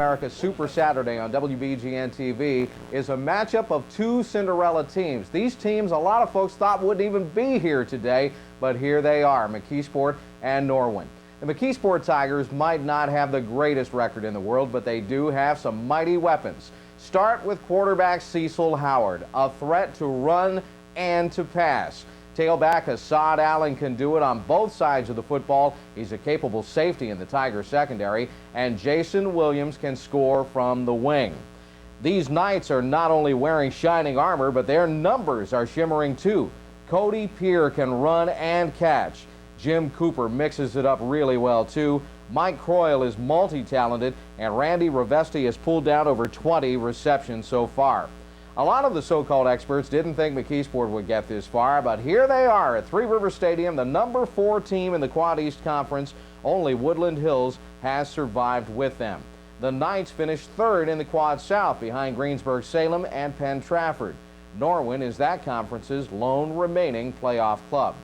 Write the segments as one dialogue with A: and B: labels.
A: America's Super Saturday on WBGN TV is a matchup of two Cinderella teams. These teams a lot of folks thought wouldn't even be here today, but here they are, McKeesport and Norwin. The McKeesport Tigers might not have the greatest record in the world, but they do have some mighty weapons. Start with quarterback Cecil Howard, a threat to run and to pass. Tailback Hassad Allen can do it on both sides of the football. He's a capable safety in the Tiger secondary, and Jason Williams can score from the wing. These Knights are not only wearing shining armor, but their numbers are shimmering too. Cody Peer can run and catch. Jim Cooper mixes it up really well too. Mike Croyle is multi-talented, and Randy Ravesti has pulled down over 20 receptions so far. A lot of the so-called experts didn't think McKeesport would get this far, but here they are at Three River Stadium, the number 4 team in the Quad East Conference. Only Woodland Hills has survived with them. The Knights finished 3rd in the Quad South behind Greensburg-Salem and Penn Trafford. Norwin is that conference's lone remaining playoff club.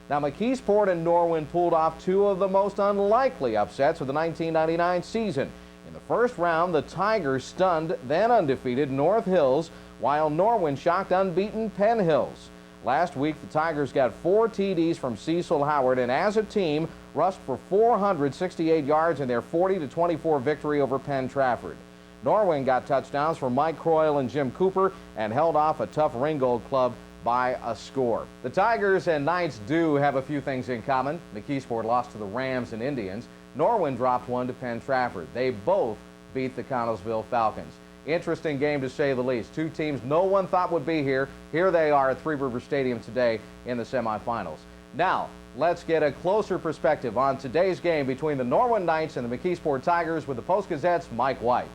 A: Now, McKeesport and Norwin pulled off 2 of the most unlikely upsets of the 1999 season. In the first round, the Tigers stunned then undefeated North Hills, while Norwin shocked unbeaten Penn Hills. Last week, the Tigers got 4 TDs from Cecil Howard, and as a team, rushed for 468 yards in their 40-24 victory over Penn Trafford. Norwin got touchdowns from Mike Croyle and Jim Cooper and held off a tough Ringgold club by a score. The Tigers and Knights do have a few things in common. McKeesport lost to the Rams and Indians. Norwin dropped one to Penn Trafford. They both beat the Connellsville Falcons. Interesting game to say the least. 2 teams no one thought would be here. Here they are at Three River Stadium today in the semifinals. Now, let's get a closer perspective on today's game between the Norwin Knights and the McKeesport Tigers with the Post-Gazette's Mike White.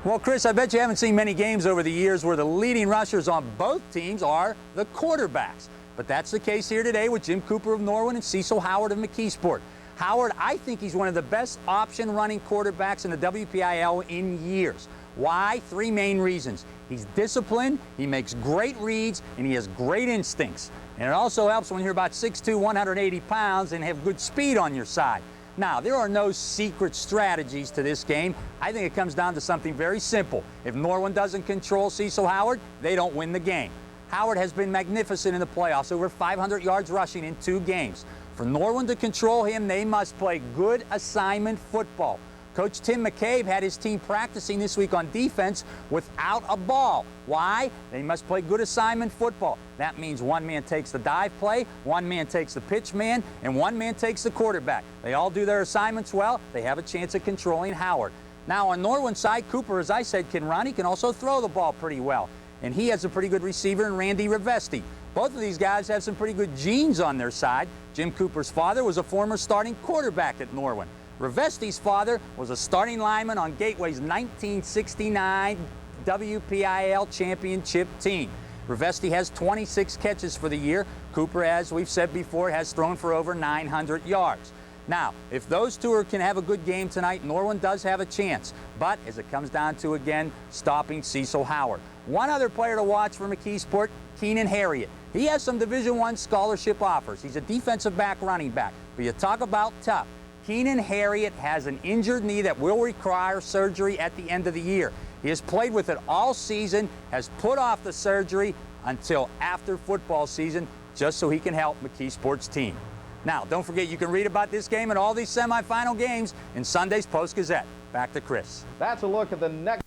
B: Well, Chris, I bet you haven't seen many games over the years where the leading rushers on both teams are the quarterbacks. But that's the case here today with Jim Cooper of Norwin and Cecil Howard of McKeesport. Howard, I think he's one of the best option running quarterbacks in the WPIAL in years. Why? 3 main reasons. He's disciplined, he makes great reads, and he has great instincts. And it also helps when you're about 6'2", 180 pounds and have good speed on your side. Now, there are no secret strategies to this game. I think it comes down to something very simple. If Norwin doesn't control Cecil Howard, they don't win the game. Howard has been magnificent in the playoffs, over 500 yards rushing in 2 games. For Norwin to control him, they must play good assignment football. Coach Tim McCabe had his team practicing this week on defense without a ball. Why? They must play good assignment football. That means one man takes the dive play, one man takes the pitch man, and one man takes the quarterback. They all do their assignments well. They have a chance of controlling Howard. Now, on Norwin's side, Cooper, as I said, can run. He can also throw the ball pretty well. And he has a pretty good receiver in Randy Ravesti. Both of these guys have some pretty good genes on their side. Jim Cooper's father was a former starting quarterback at Norwin. Ravesti's father was a starting lineman on Gateway's 1969 WPIAL championship team. Ravesti has 26 catches for the year. Cooper, as we've said before, has thrown for over 900 yards. Now, if those 2 can have a good game tonight, Norwin does have a chance. But as it comes down to, again, stopping Cecil Howard. One other player to watch for McKeesport, Keenan Harriet. He has some Division I scholarship offers. He's a defensive back, running back. But you talk about tough. Keenan Harriet has an injured knee that will require surgery at the end of the year. He has played with it all season, has put off the surgery until after football season, just so he can help McKeesport's team. Now, don't forget you can read about this game and all these semifinal games in Sunday's Post-Gazette. Back to Chris.
A: That's a look at the next.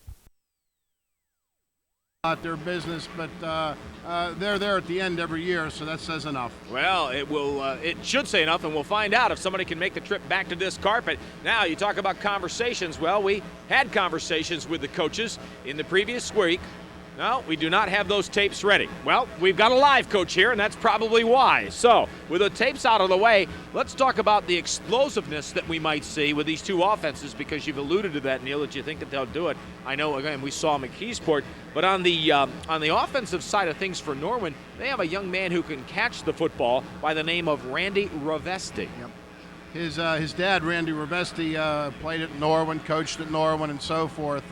C: Not their business, but they're there at the end every year, so that says enough.
D: Well, it should say enough, and we'll find out if somebody can make the trip back to this carpet. Now, you talk about conversations. Well, we had conversations with the coaches in the previous week. No, we do not have those tapes ready. Well, we've got a live coach here, and that's probably why. So, with the tapes out of the way, let's talk about the explosiveness that we might see with these 2 offenses, because you've alluded to that, Neil, that you think that they'll do it. I know, again, we saw McKeesport, but on the offensive side of things for Norwin, they have a young man who can catch the football by the name of Randy Ravesti.
C: Yep. His dad, Randy Ravesti, played at Norwin, coached at Norwin, and so forth.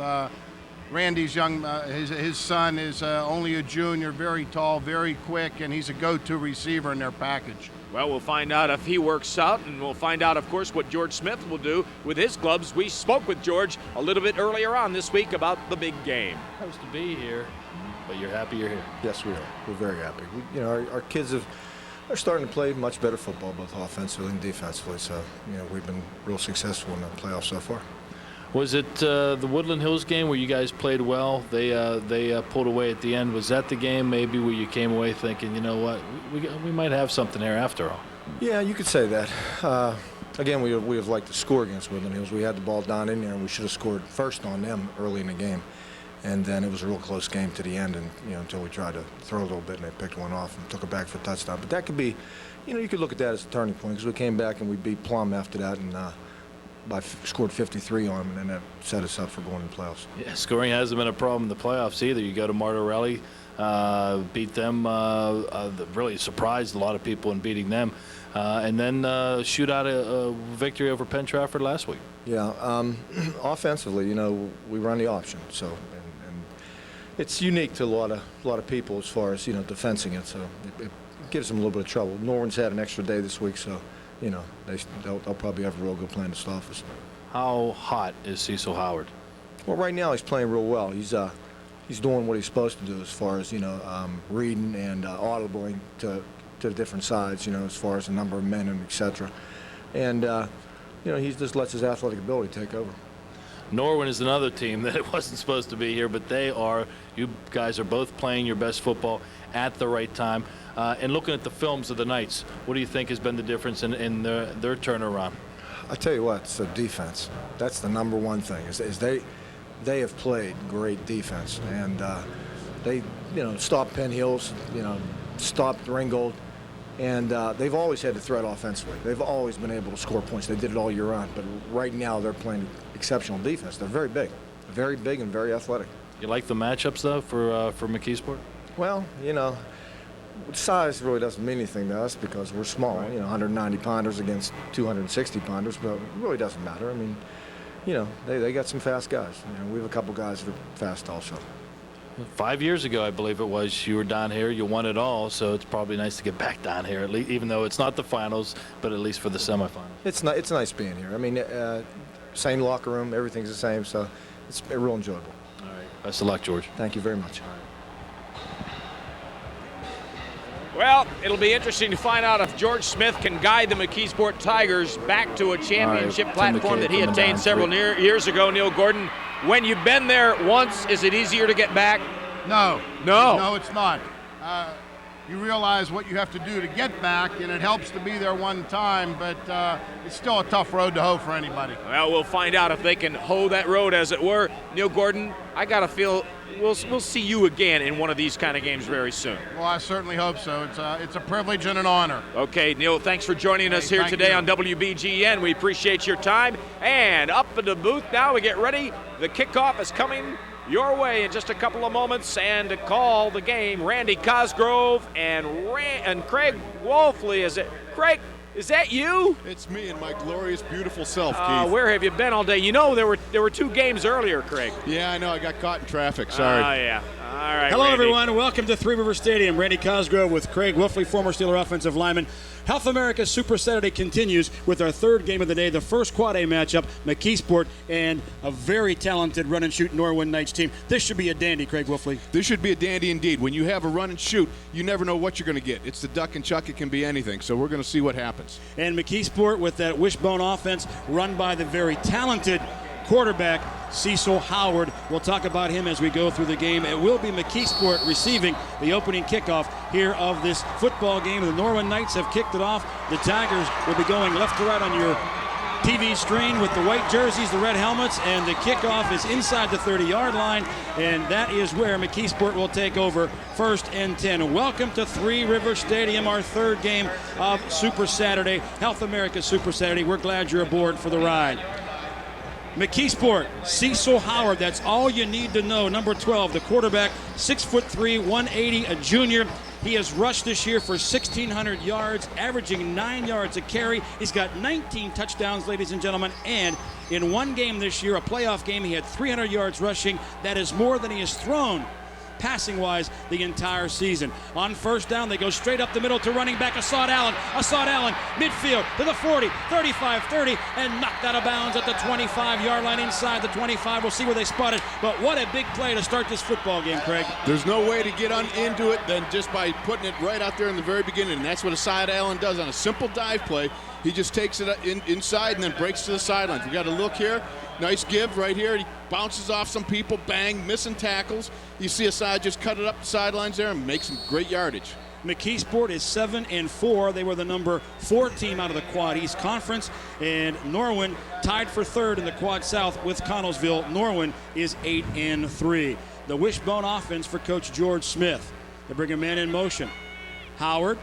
C: Randy's young, his son is only a junior, very tall, very quick, and he's a go-to receiver in their package.
D: Well, we'll find out if he works out, and we'll find out, of course, what George Smith will do with his gloves. We spoke with George a little bit earlier on this week about the big game.
E: Supposed to be here, but you're happy you're here.
F: Yes, we are. We're very happy. Our kids are starting to play much better football, both offensively and defensively. So, we've been real successful in the playoffs so far.
E: Was it the Woodland Hills game where you guys played well? They pulled away at the end. Was that the game maybe where you came away thinking, you know what, we might have something here after all?
F: Yeah, you could say that. Again, we have liked to score against Woodland Hills. We had the ball down in there, and we should have scored first on them early in the game. And then it was a real close game to the end, and until we tried to throw a little bit, and they picked one off and took it back for a touchdown. But that could be, you could look at that as a turning point, because we came back and we beat Plum after that, and scored 53 on them, and then that set us up for going in the playoffs.
E: Yeah, scoring hasn't been a problem in the playoffs either. You go to Martorelli, beat them, really surprised a lot of people in beating them, and then shoot out a victory over Penn Trafford last week.
F: Yeah, offensively, we run the option, so and it's unique to a lot of people as far as defensing it, so it gives them a little bit of trouble. Norwin's had an extra day this week, so they'll probably have a real good plan to stop us.
E: How hot is Cecil Howard?
F: Well, right now he's playing real well. He's doing what he's supposed to do as far as reading and audibling to the different sides, as far as the number of men and etc. And he just lets his athletic ability take over.
E: Norwin is another team that it wasn't supposed to be here, but you guys are both playing your best football at the right time. And looking at the films of the Knights, what do you think has been the difference in their turnaround?
F: I tell you what, it's the defense. That's the number one thing. Is they have played great defense, and they stopped Penn Hills, stopped Ringgold, and they've always had the threat offensively. They've always been able to score points. They did it all year round, but right now they're playing exceptional defense. They're very big and very athletic.
E: You like the matchups though for McKeesport?
F: Well, size really doesn't mean anything to us because we're small, 190 pounders against 260 pounders, but it really doesn't matter. I mean, they got some fast guys. We have a couple guys that are fast also.
E: 5 years ago, I believe it was, you were down here, you won it all, so it's probably nice to get back down here, at least, even though it's not the finals, but at least for the semifinals.
F: It's nice being here. I mean, same locker room, everything's the same, so it's real enjoyable.
E: All right. Best of luck, George.
F: Thank you very much.
D: Well, it'll be interesting to find out if George Smith can guide the McKeesport Tigers back to a championship platform that he attained several years ago. Neil Gordon, when you've been there once, is it easier to get back?
C: No, it's not. You realize what you have to do to get back, and it helps to be there one time, but it's still a tough road to hoe for anybody.
D: Well, we'll find out if they can hoe that road, as it were. Neil Gordon, I got to feel we'll see you again in one of these kind of games very soon.
C: Well, I certainly hope so. It's a privilege and an honor.
D: Okay, Neil, thanks for joining us here today on WBGN. We appreciate your time. And up in the booth now, we get ready. The kickoff is coming your way in just a couple of moments, and to call the game, Randy Cosgrove and Craig Wolfley. Craig, is that you?
G: It's me and my glorious, beautiful self, Keith.
D: Where have you been all day? There were 2 games earlier, Craig.
G: Yeah, I know. I got caught in traffic. Sorry.
D: Oh, yeah. All right,
H: Hello,
D: Randy.
H: everyone. Welcome to Three Rivers Stadium. Randy Cosgrove with Craig Wolfley, former Steeler offensive lineman. Health America Super Saturday continues with our third game of the day, the first Quad A matchup, McKeesport and a very talented run and shoot Norwin Knights team. This should be a dandy, Craig Wolfley.
G: This should be a dandy indeed. When you have a run and shoot, you never know what you're going to get. It's the duck and chuck. It can be anything. So we're going to see what happens.
H: And McKeesport with that wishbone offense run by the very talented quarterback, Cecil Howard. We'll talk about him as we go through the game. It will be McKeesport receiving the opening kickoff here of this football game. The Norwin Knights have kicked it off. The Tigers will be going left to right on your TV screen with the white jerseys, the red helmets, and the kickoff is inside the 30-yard line, and that is where McKeesport will take over, 1st and 10. Welcome to Three Rivers Stadium, our third game of Super Saturday, Health America Super Saturday. We're glad you're aboard for the ride. McKeesport, Cecil Howard, that's all you need to know. Number 12, the quarterback, 6'3", 180, a junior. He has rushed this year for 1,600 yards, averaging 9 yards a carry. He's got 19 touchdowns, ladies and gentlemen, and in one game this year, a playoff game, he had 300 yards rushing. That is more than he has thrown passing-wise the entire season. On first down, they go straight up the middle to running back Assad Allen. Assad Allen, midfield to the 40, 35, 30, and knocked out of bounds at the 25-yard line inside the 25. We'll see where they spot it, but what a big play to start this football game, Craig.
G: There's no way to get into it than just by putting it right out there in the very beginning, and that's what Assad Allen does on a simple dive play. He just takes it inside and then breaks to the sidelines. We got a look here. Nice give right here. He bounces off some people, bang, missing tackles. You see Assad just cut it up the sidelines there and make some great yardage.
H: McKeesport is 7-4. They were the number 4 team out of the Quad East Conference, and Norwin tied for 3rd in the Quad South with Connellsville. Norwin is 8-3. The wishbone offense for Coach George Smith. They bring a man in motion. Howard,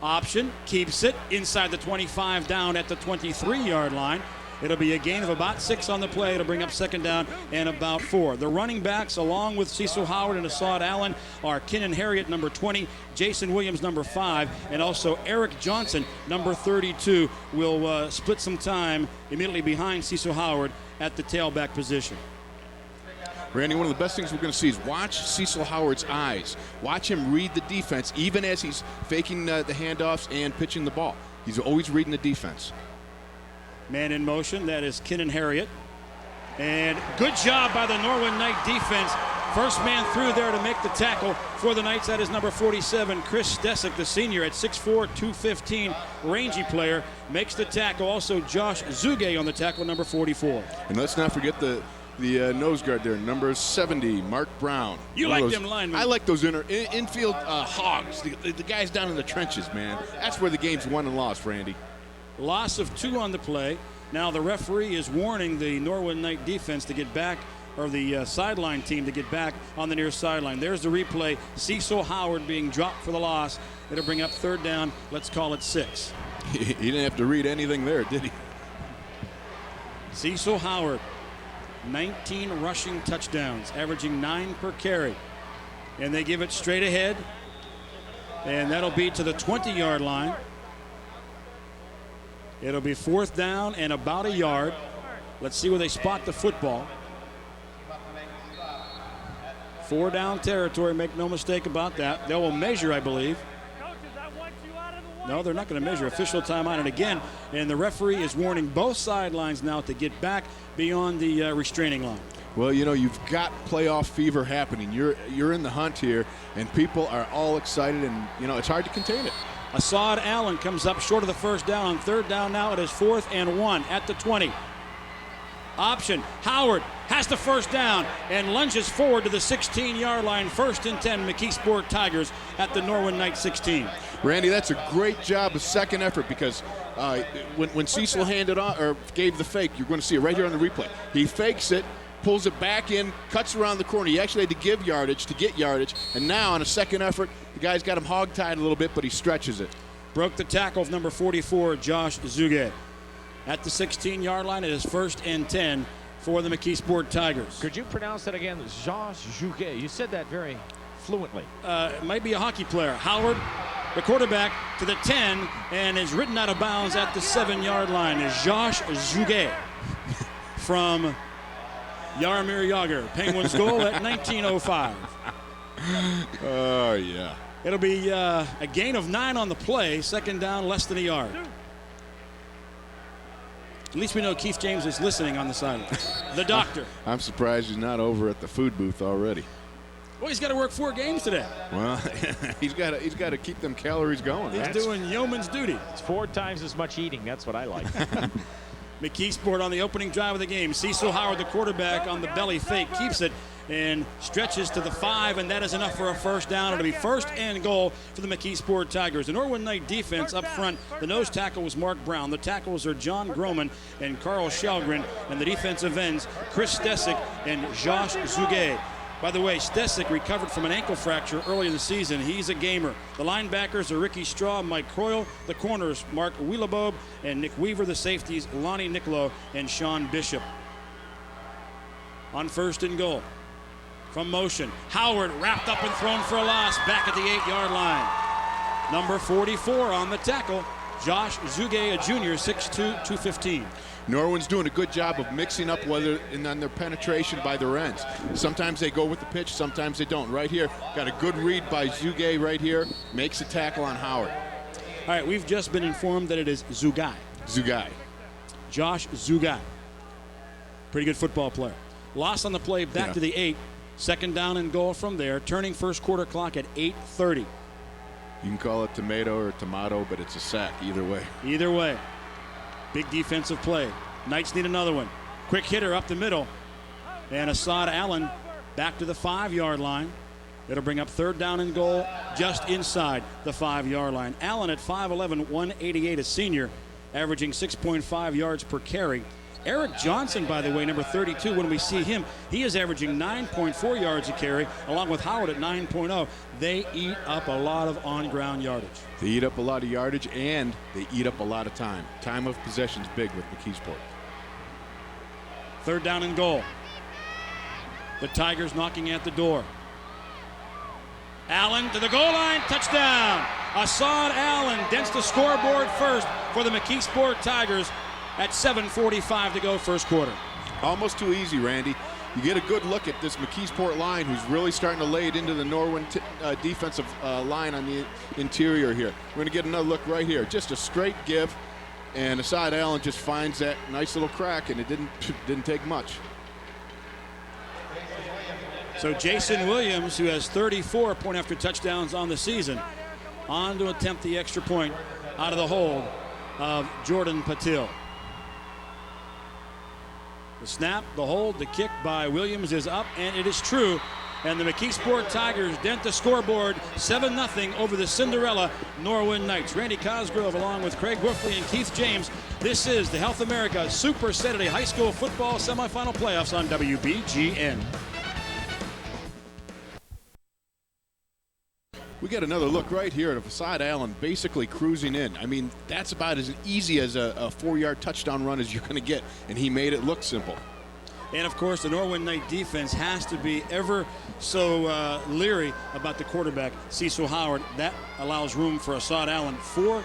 H: option, keeps it inside the 25, down at the 23-yard line. It'll be a gain of about 6 on the play. It'll bring up 2nd down and about 4. The running backs, along with Cecil Howard and Assad Allen, are Kenan Harriet, number 20, Jason Williams, number 5, and also Eric Johnson, number 32, will split some time immediately behind Cecil Howard at the tailback position.
G: Randy, one of the best things we're going to see is watch Cecil Howard's eyes. Watch him read the defense, even as he's faking the handoffs and pitching the ball. He's always reading the defense.
H: Man in motion, that is Kenan Harriet. And good job by the Norwin Knight defense. First man through there to make the tackle for the Knights. That is number 47, Chris Stesick, the senior, at 6'4", 215, rangy player, makes the tackle. Also Josh Zuge on the tackle, number 44.
G: And let's not forget the nose guard there, number 70, Mark Brown.
H: You like them linemen.
G: I like those infield hogs, the guys down in the trenches, man. That's where the game's won and lost, Randy.
H: Loss of 2 on the play. Now the referee is warning the Norwin Knight defense to get back, or the sideline team to get back on the near sideline. There's the replay. Cecil Howard being dropped for the loss. It'll bring up 3rd down. Let's call it 6.
G: He didn't have to read anything there, did he?
H: Cecil Howard, 19 rushing touchdowns, averaging 9 per carry. And they give it straight ahead. And that'll be to the 20-yard line. It'll be 4th down and about a yard. Let's see where they spot the football. 4 down territory, make no mistake about that. They will measure, I believe. No, they're not going to measure. Official timeout, and again, and the referee is warning both sidelines now to get back beyond the restraining line.
G: Well, you know, you've got playoff fever happening. You're in the hunt here, and people are all excited, and, you know, it's hard to contain it.
H: Assad Allen comes up short of the 1st down. On 3rd down now, it is 4th and 1 at the 20. Option, Howard has the 1st down and lunges forward to the 16-yard line. 1st and 10, McKeesport Tigers at the Norwin Knight 16.
G: Randy, that's a great job of second effort, because when Cecil handed on or gave the fake, you're going to see it right here on the replay. He fakes it, pulls it back in, cuts around the corner. He actually had to give yardage to get yardage, and now on a second effort, the guy's got him hog-tied a little bit, but he stretches it.
H: Broke the tackle of number 44, Josh Zuge. At the 16-yard line, it is 1st and 10 for the McKeesport Tigers.
D: Could you pronounce that again? Josh Zuge. You said that very fluently.
H: It might be a hockey player. Howard, the quarterback, to the 10, and is ridden out of bounds at the 7-yard line. Is Josh Zuge from Jaromir Jagr. Penguins goal at 19:05.
G: Oh, yeah.
H: It'll be a gain of 9 on the play. 2nd down, less than a yard. At least we know Keith James is listening on the sideline. The doctor.
G: I'm surprised he's not over at the food booth already.
H: Well, he's got to work 4 games today.
G: Well, he's got to keep them calories going.
H: He's doing yeoman's duty.
D: It's 4 times as much eating. That's what I like.
H: McKeesport on the opening drive of the game. Cecil Howard, the quarterback, on the belly fake, keeps it and stretches to the 5, and that is enough for a 1st down. It'll be 1st and goal for the McKeesport Tigers. The Norwin Knight defense up front, the nose tackle was Mark Brown. The tackles are John Groman and Carl Shelgren, and the defensive ends, Chris Stesick and Josh Zuge. By the way, Stesick recovered from an ankle fracture early in the season. He's a gamer. The linebackers are Ricky Straw, Mike Croyle. The corners, Mark Wheelabobe and Nick Weaver. The safeties, Lonnie Niccolo and Sean Bishop. On 1st and goal. From motion, Howard wrapped up and thrown for a loss back at the 8-yard line. Number 44 on the tackle, Josh Zuge, a junior, 6'2", 215.
G: Norwin's doing a good job of mixing up whether and on their penetration by their ends. Sometimes they go with the pitch, sometimes they don't. Right here, got a good read by Zuge right here, makes a tackle on Howard.
H: All right, we've just been informed that it is Zugai.
G: Zugai.
H: Josh Zugai. Pretty good football player. Loss on the play back to the 8. Second down and goal from there. Turning first quarter clock at 8:30.
G: You can call it tomato or tomato, but it's a sack either way.
H: Either way. Big defensive play. Knights need another one. Quick hitter up the middle. And Assad Allen back to the 5-yard line. It'll bring up third down and goal just inside the 5-yard line. Allen at 5'11", 188, a senior, averaging 6.5 yards per carry. Eric Johnson, by the way, number 32, when we see him, he is averaging 9.4 yards a carry, along with Howard at 9.0. They eat up a lot of on-ground yardage.
G: They eat up a lot of yardage, and they eat up a lot of time. Time of possession is big with McKeesport.
H: Third down and goal. The Tigers knocking at the door. Allen to the goal line, touchdown. Assad Allen dents the scoreboard first for the McKeesport Tigers at 7:45 to go first quarter.
G: Almost too easy, Randy. You get a good look at this McKeesport line, who's really starting to lay it into the Norwin defensive line on the interior here. We're going to get another look right here. Just a straight give, and Assad Allen just finds that nice little crack, and it didn't take much.
H: So Jason Williams, who has 34 point-after touchdowns on the season, on to attempt the extra point out of the hold of Jordan Patil. The snap, the hold, the kick by Williams is up, and it is true. And the McKeesport Tigers dent the scoreboard 7-0 over the Cinderella Norwin Knights. Randy Cosgrove along with Craig Wolfley and Keith James. This is the Health America Super Saturday High School Football Semifinal Playoffs on WBGN.
G: We get another look right here at Assad Allen basically cruising in. I mean, that's about as easy as a 4-yard touchdown run as you're going to get, and he made it look simple.
H: And, of course, the Norwin Knight defense has to be ever so leery about the quarterback, Cecil Howard. That allows room for Assad Allen. 4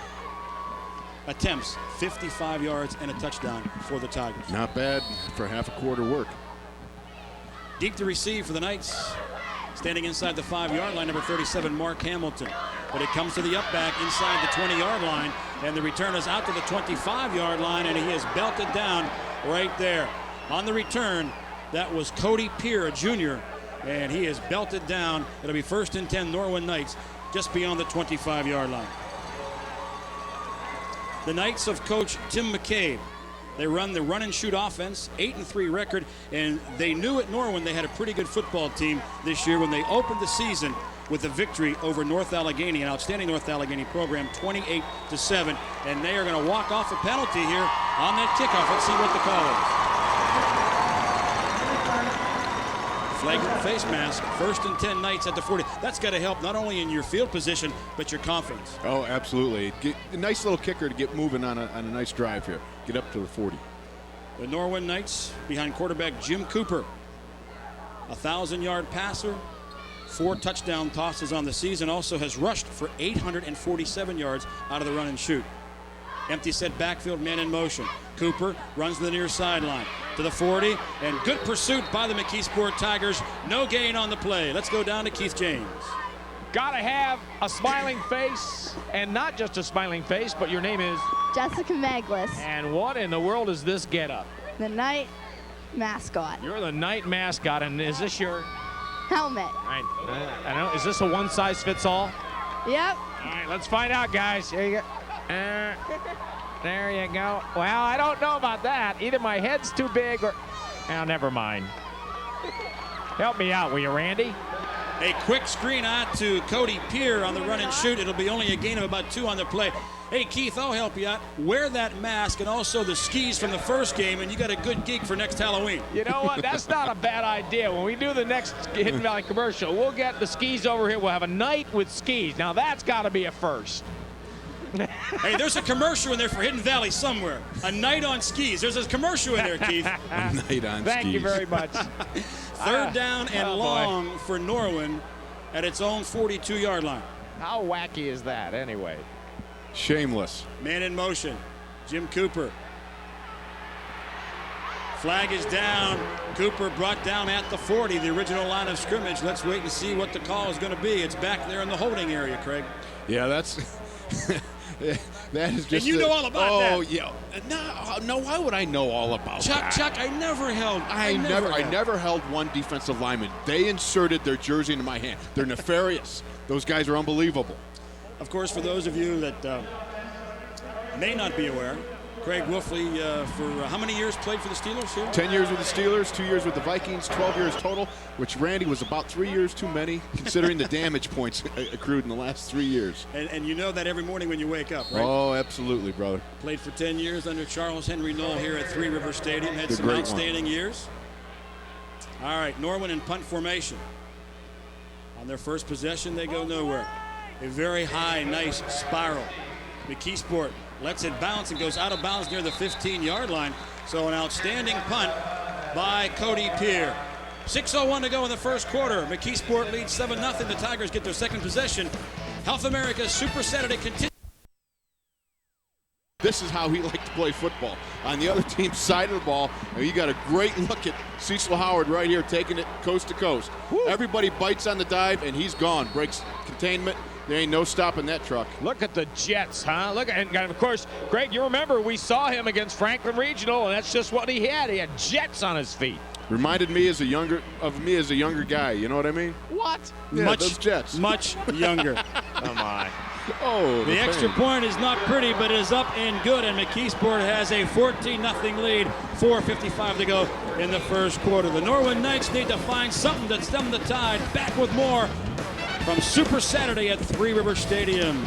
H: attempts, 55 yards, and a touchdown for the Tigers.
G: Not bad for half a quarter work.
H: Deep to receive for the Knights. Standing inside the 5-yard line, number 37, Mark Hamilton. But it comes to the up back inside the 20-yard line, and the return is out to the 25-yard line, and he is belted down right there. On the return, that was Cody Peer, a junior, and he is belted down. It'll be 1st and 10 Norwin Knights just beyond the 25-yard line. The Knights of Coach Tim McCabe. They run the run-and-shoot offense, 8-3 record, and they knew at Norwin they had a pretty good football team this year when they opened the season with a victory over North Allegheny, an outstanding North Allegheny program, 28-7, and they are going to walk off a penalty here on that kickoff. Let's see what the call is. Flagrant face mask, 1st and 10 Knights at the 40. That's got to help not only in your field position, but your confidence.
G: Oh, absolutely. A nice little kicker to get moving on a nice drive here. Get up to the 40.
H: The Norwin Knights behind quarterback Jim Cooper. 1,000-yard passer, 4 touchdown tosses on the season, also has rushed for 847 yards out of the run and shoot. Empty set backfield, man in motion. Cooper runs to the near sideline to the 40, and good pursuit by the McKeesport Tigers. No gain on the play. Let's go down to Keith James.
D: Gotta have a smiling face, and not just a smiling face, but your name is?
I: Jessica Maglis.
D: And what in the world is this getup?
I: The Knight mascot.
D: You're the Knight mascot, and is this your
I: helmet?
D: I don't know. Is this a one-size-fits-all?
I: Yep.
D: All right, let's find out, guys. Here you go. There you go. Well, I don't know about that. Either my head's too big or... Oh, never mind. Help me out, will you, Randy?
H: A quick screen out to Cody Peer on the run and shoot. It'll be only a gain of about 2 on the play. Hey, Keith, I'll help you out. Wear that mask and also the skis from the first game, and you got a good gig for next Halloween.
D: You know what? That's not a bad idea. When we do the next Hidden Valley commercial, we'll get the skis over here. We'll have a night with skis. Now, that's got to be a first.
H: Hey, there's a commercial in there for Hidden Valley somewhere. A night on skis. There's a commercial in there, Keith.
G: A night on skis.
D: Thank you very much.
H: Third down and long for Norwin at its own 42-yard line.
D: How wacky is that, anyway?
G: Shameless.
H: Man in motion. Jim Cooper. Flag is down. Cooper brought down at the 40, the original line of scrimmage. Let's wait and see what the call is going to be. It's back there in the holding area, Craig.
G: Yeah, that's that is just.
H: And you know all about that.
G: Oh yeah. No. Why would I know all about that?
H: Chuck, I never held.
G: I never held one defensive lineman. They inserted their jersey into my hand. They're nefarious. Those guys are unbelievable.
H: Of course, for those of you that may not be aware, Craig Wolfley, for how many years played for the Steelers here?
G: 10 years with the Steelers, 2 years with the Vikings, 12 years total, which Randy was about 3 years too many, considering the damage points accrued in the last 3 years.
H: And you know that every morning when you wake up, right?
G: Oh, absolutely, brother.
H: Played for 10 years under Charles Henry Knoll here at Three River Stadium. Had some outstanding years. All right, Norwin in punt formation. On their first possession, they go nowhere. A very high, nice spiral. McKeesport lets it bounce and goes out of bounds near the 15-yard line. So an outstanding punt by Cody Peer. 6:01 to go in the first quarter. McKeesport leads 7-0. The Tigers get their second possession. Health America's Super Saturday continues.
G: This is how he liked to play football. On the other team's side of the ball, you got a great look at Cecil Howard right here taking it coast to coast. Woo. Everybody bites on the dive, and he's gone. Breaks containment. There ain't no stopping that truck.
D: Look at the jets, huh? Look, and of course, Greg, you remember we saw him against Franklin Regional, and that's just what he had. He had jets on his feet.
G: Reminded me as a younger guy. You know what I mean?
D: What?
G: Yeah, those jets.
H: Much younger.
D: Oh my.
G: Oh,
H: the extra point is not pretty, but it is up and good, and McKeesport has a 14-0 lead. 4:55 to go in the first quarter. The Norwin Knights need to find something to stem the tide. Back with more from Super Saturday at Three River Stadium.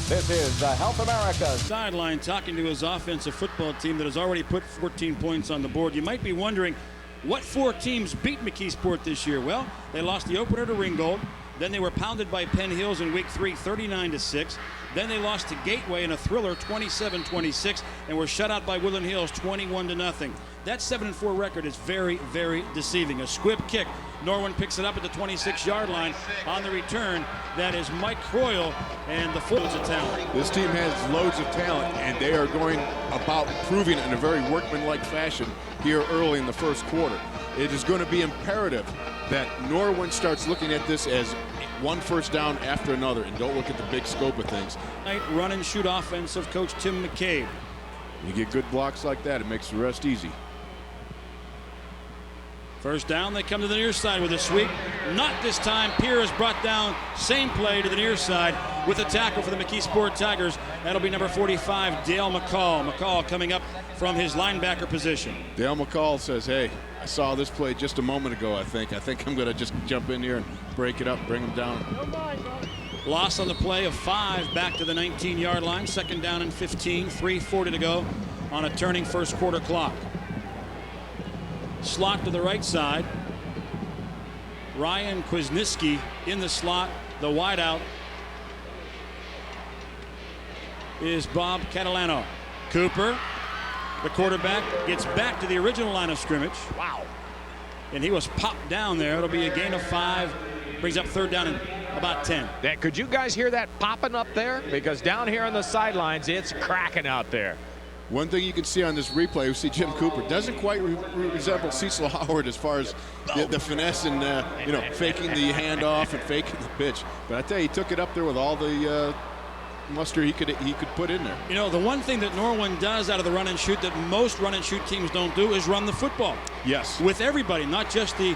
A: This is Health America.
H: Sideline talking to his offensive football team that has already put 14 points on the board. You might be wondering, what four teams beat McKeesport this year? Well, they lost the opener to Ringgold. Then they were pounded by Penn Hills in week 3, 39-6. Then they lost to Gateway in a thriller, 27-26, and were shut out by Woodland Hills, 21-0. That 7-4 record is very, very deceiving. A squib kick. Norwin picks it up at the 26-yard line. On the return, that is Mike Croyle and the loads of talent.
G: This team has loads of talent, and they are going about proving it in a very workmanlike fashion here early in the first quarter. It is going to be imperative that Norwin starts looking at this as one first down after another and don't look at the big scope of things.
H: Run and shoot offense of Coach Tim McCabe.
G: You get good blocks like that, it makes the rest easy.
H: First down, they come to the near side with a sweep. Not this time. Peer is brought down. Same play to the near side with a tackle for the McKeesport Tigers. That'll be number 45, Dale McCall. McCall coming up from his linebacker position.
G: Dale McCall says, hey, I saw this play just a moment ago, I think. I think I'm going to just jump in here and break it up, bring him down.
H: Loss on the play of 5 back to the 19-yard line. Second down and 15. 3:40 to go on a turning first quarter clock. Slot to the right side. Ryan Kwasniewski in the slot. The wideout is Bob Catalano. Cooper, the quarterback, gets back to the original line of scrimmage.
D: Wow.
H: And he was popped down there. It'll be a gain of 5. Brings up third down and about 10.
D: Could you guys hear that popping up there? Because down here on the sidelines, it's cracking out there.
G: One thing you can see on this replay, we see Jim Cooper doesn't quite resemble Cecil Howard as far as the finesse and faking the handoff and faking the pitch. But I tell you, he took it up there with all the muster he could put in there.
H: You know, the one thing that Norwin does out of the run and shoot that most run and shoot teams don't do is run the football.
G: Yes.
H: With everybody, not just the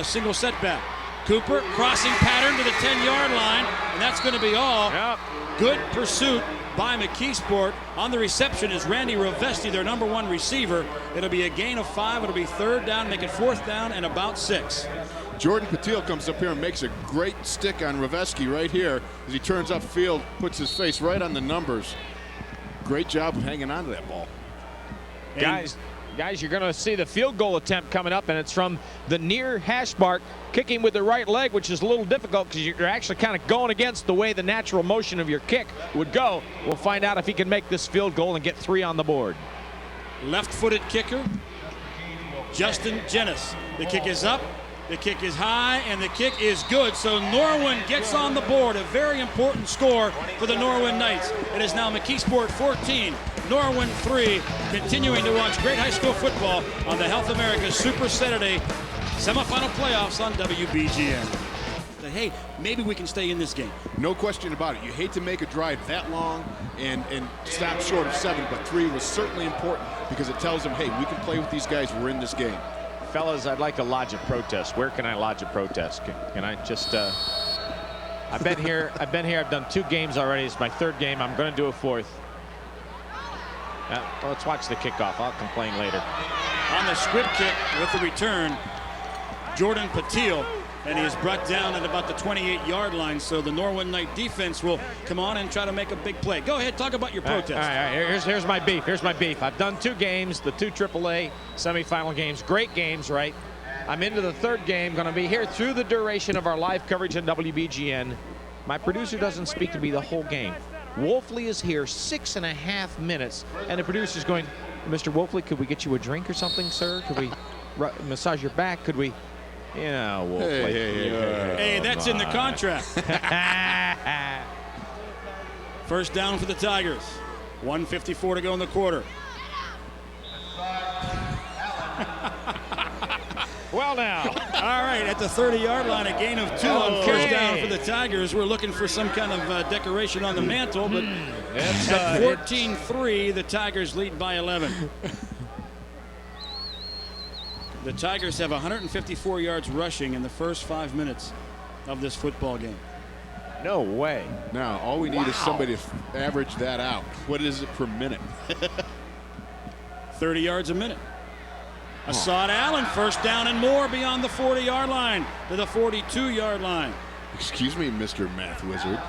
H: single setback. Cooper crossing pattern to the 10-yard line, and that's going to be all.
D: Yep.
H: Good pursuit by McKeesport. On the reception is Randy Rovesti, their number 1 receiver. It'll be a gain of 5. It'll be third down, make it fourth down and about 6.
G: Jordan Patil comes up here and makes a great stick on Rovesti right here as he turns upfield, puts his face right on the numbers. Great job of hanging on to that ball.
D: Guys, you're going to see the field goal attempt coming up, and it's from the near hash mark, kicking with the right leg, which is a little difficult because you're actually kind of going against the way the natural motion of your kick would go. We'll find out if he can make this field goal and get 3 on the board.
H: Left-footed kicker, Justin Jennis. The kick is up, The kick is high, and the kick is good. So Norwin gets on the board. A very important score for the Norwin Knights. It is now McKeesport 14, Norwin 3. Continuing to watch great high school football on the Health America Super Saturday semifinal playoffs on WBGN. That, hey, maybe we can stay in this game.
G: No question about it. You hate to make a drive that long and stop short of 7, but 3 was certainly important because it tells them, hey, we can play with these guys. We're in this game.
D: Fellas, I'd like to lodge a protest. Where can I lodge a protest? Can I just, I've been here, I've done 2 games already. It's my 3rd game. I'm going to do a 4th. Well, let's watch the kickoff. I'll complain later.
H: On the squib kick with the return, Jordan Patil, and he is brought down at about the 28-yard line, so the Norwin Knight defense will come on and try to make a big play. Go ahead, talk about your protest.
D: All right. Here's my beef. Here's my beef. I've done 2 games, the 2 AAA semifinal games. Great games, right? I'm into the 3rd game. Going to be here through the duration of our live coverage on WBGN. My producer doesn't speak to me the whole game. Wolfley is here 6.5 minutes, and the producer's going, Mr. Wolfley, could we get you a drink or something, sir? Could we massage your back? Could we? You know, Wolfley.
H: Hey, that's in the contract. First down for the Tigers. 1:54 to go in the quarter.
D: Well, now.
H: All right, at the 30-yard line, a gain of 2 on first down for the Tigers. We're looking for some kind of decoration on the mantle, but at 14-3, the Tigers lead by 11. The Tigers have 154 yards rushing in the first 5 minutes of this football game.
D: No way.
G: Now, all we need is somebody to average that out. What is it per minute?
H: 30 yards a minute. Assad Allen, first down and more beyond the 40-yard line to the 42-yard line.
G: Excuse me, Mr. Math Wizard.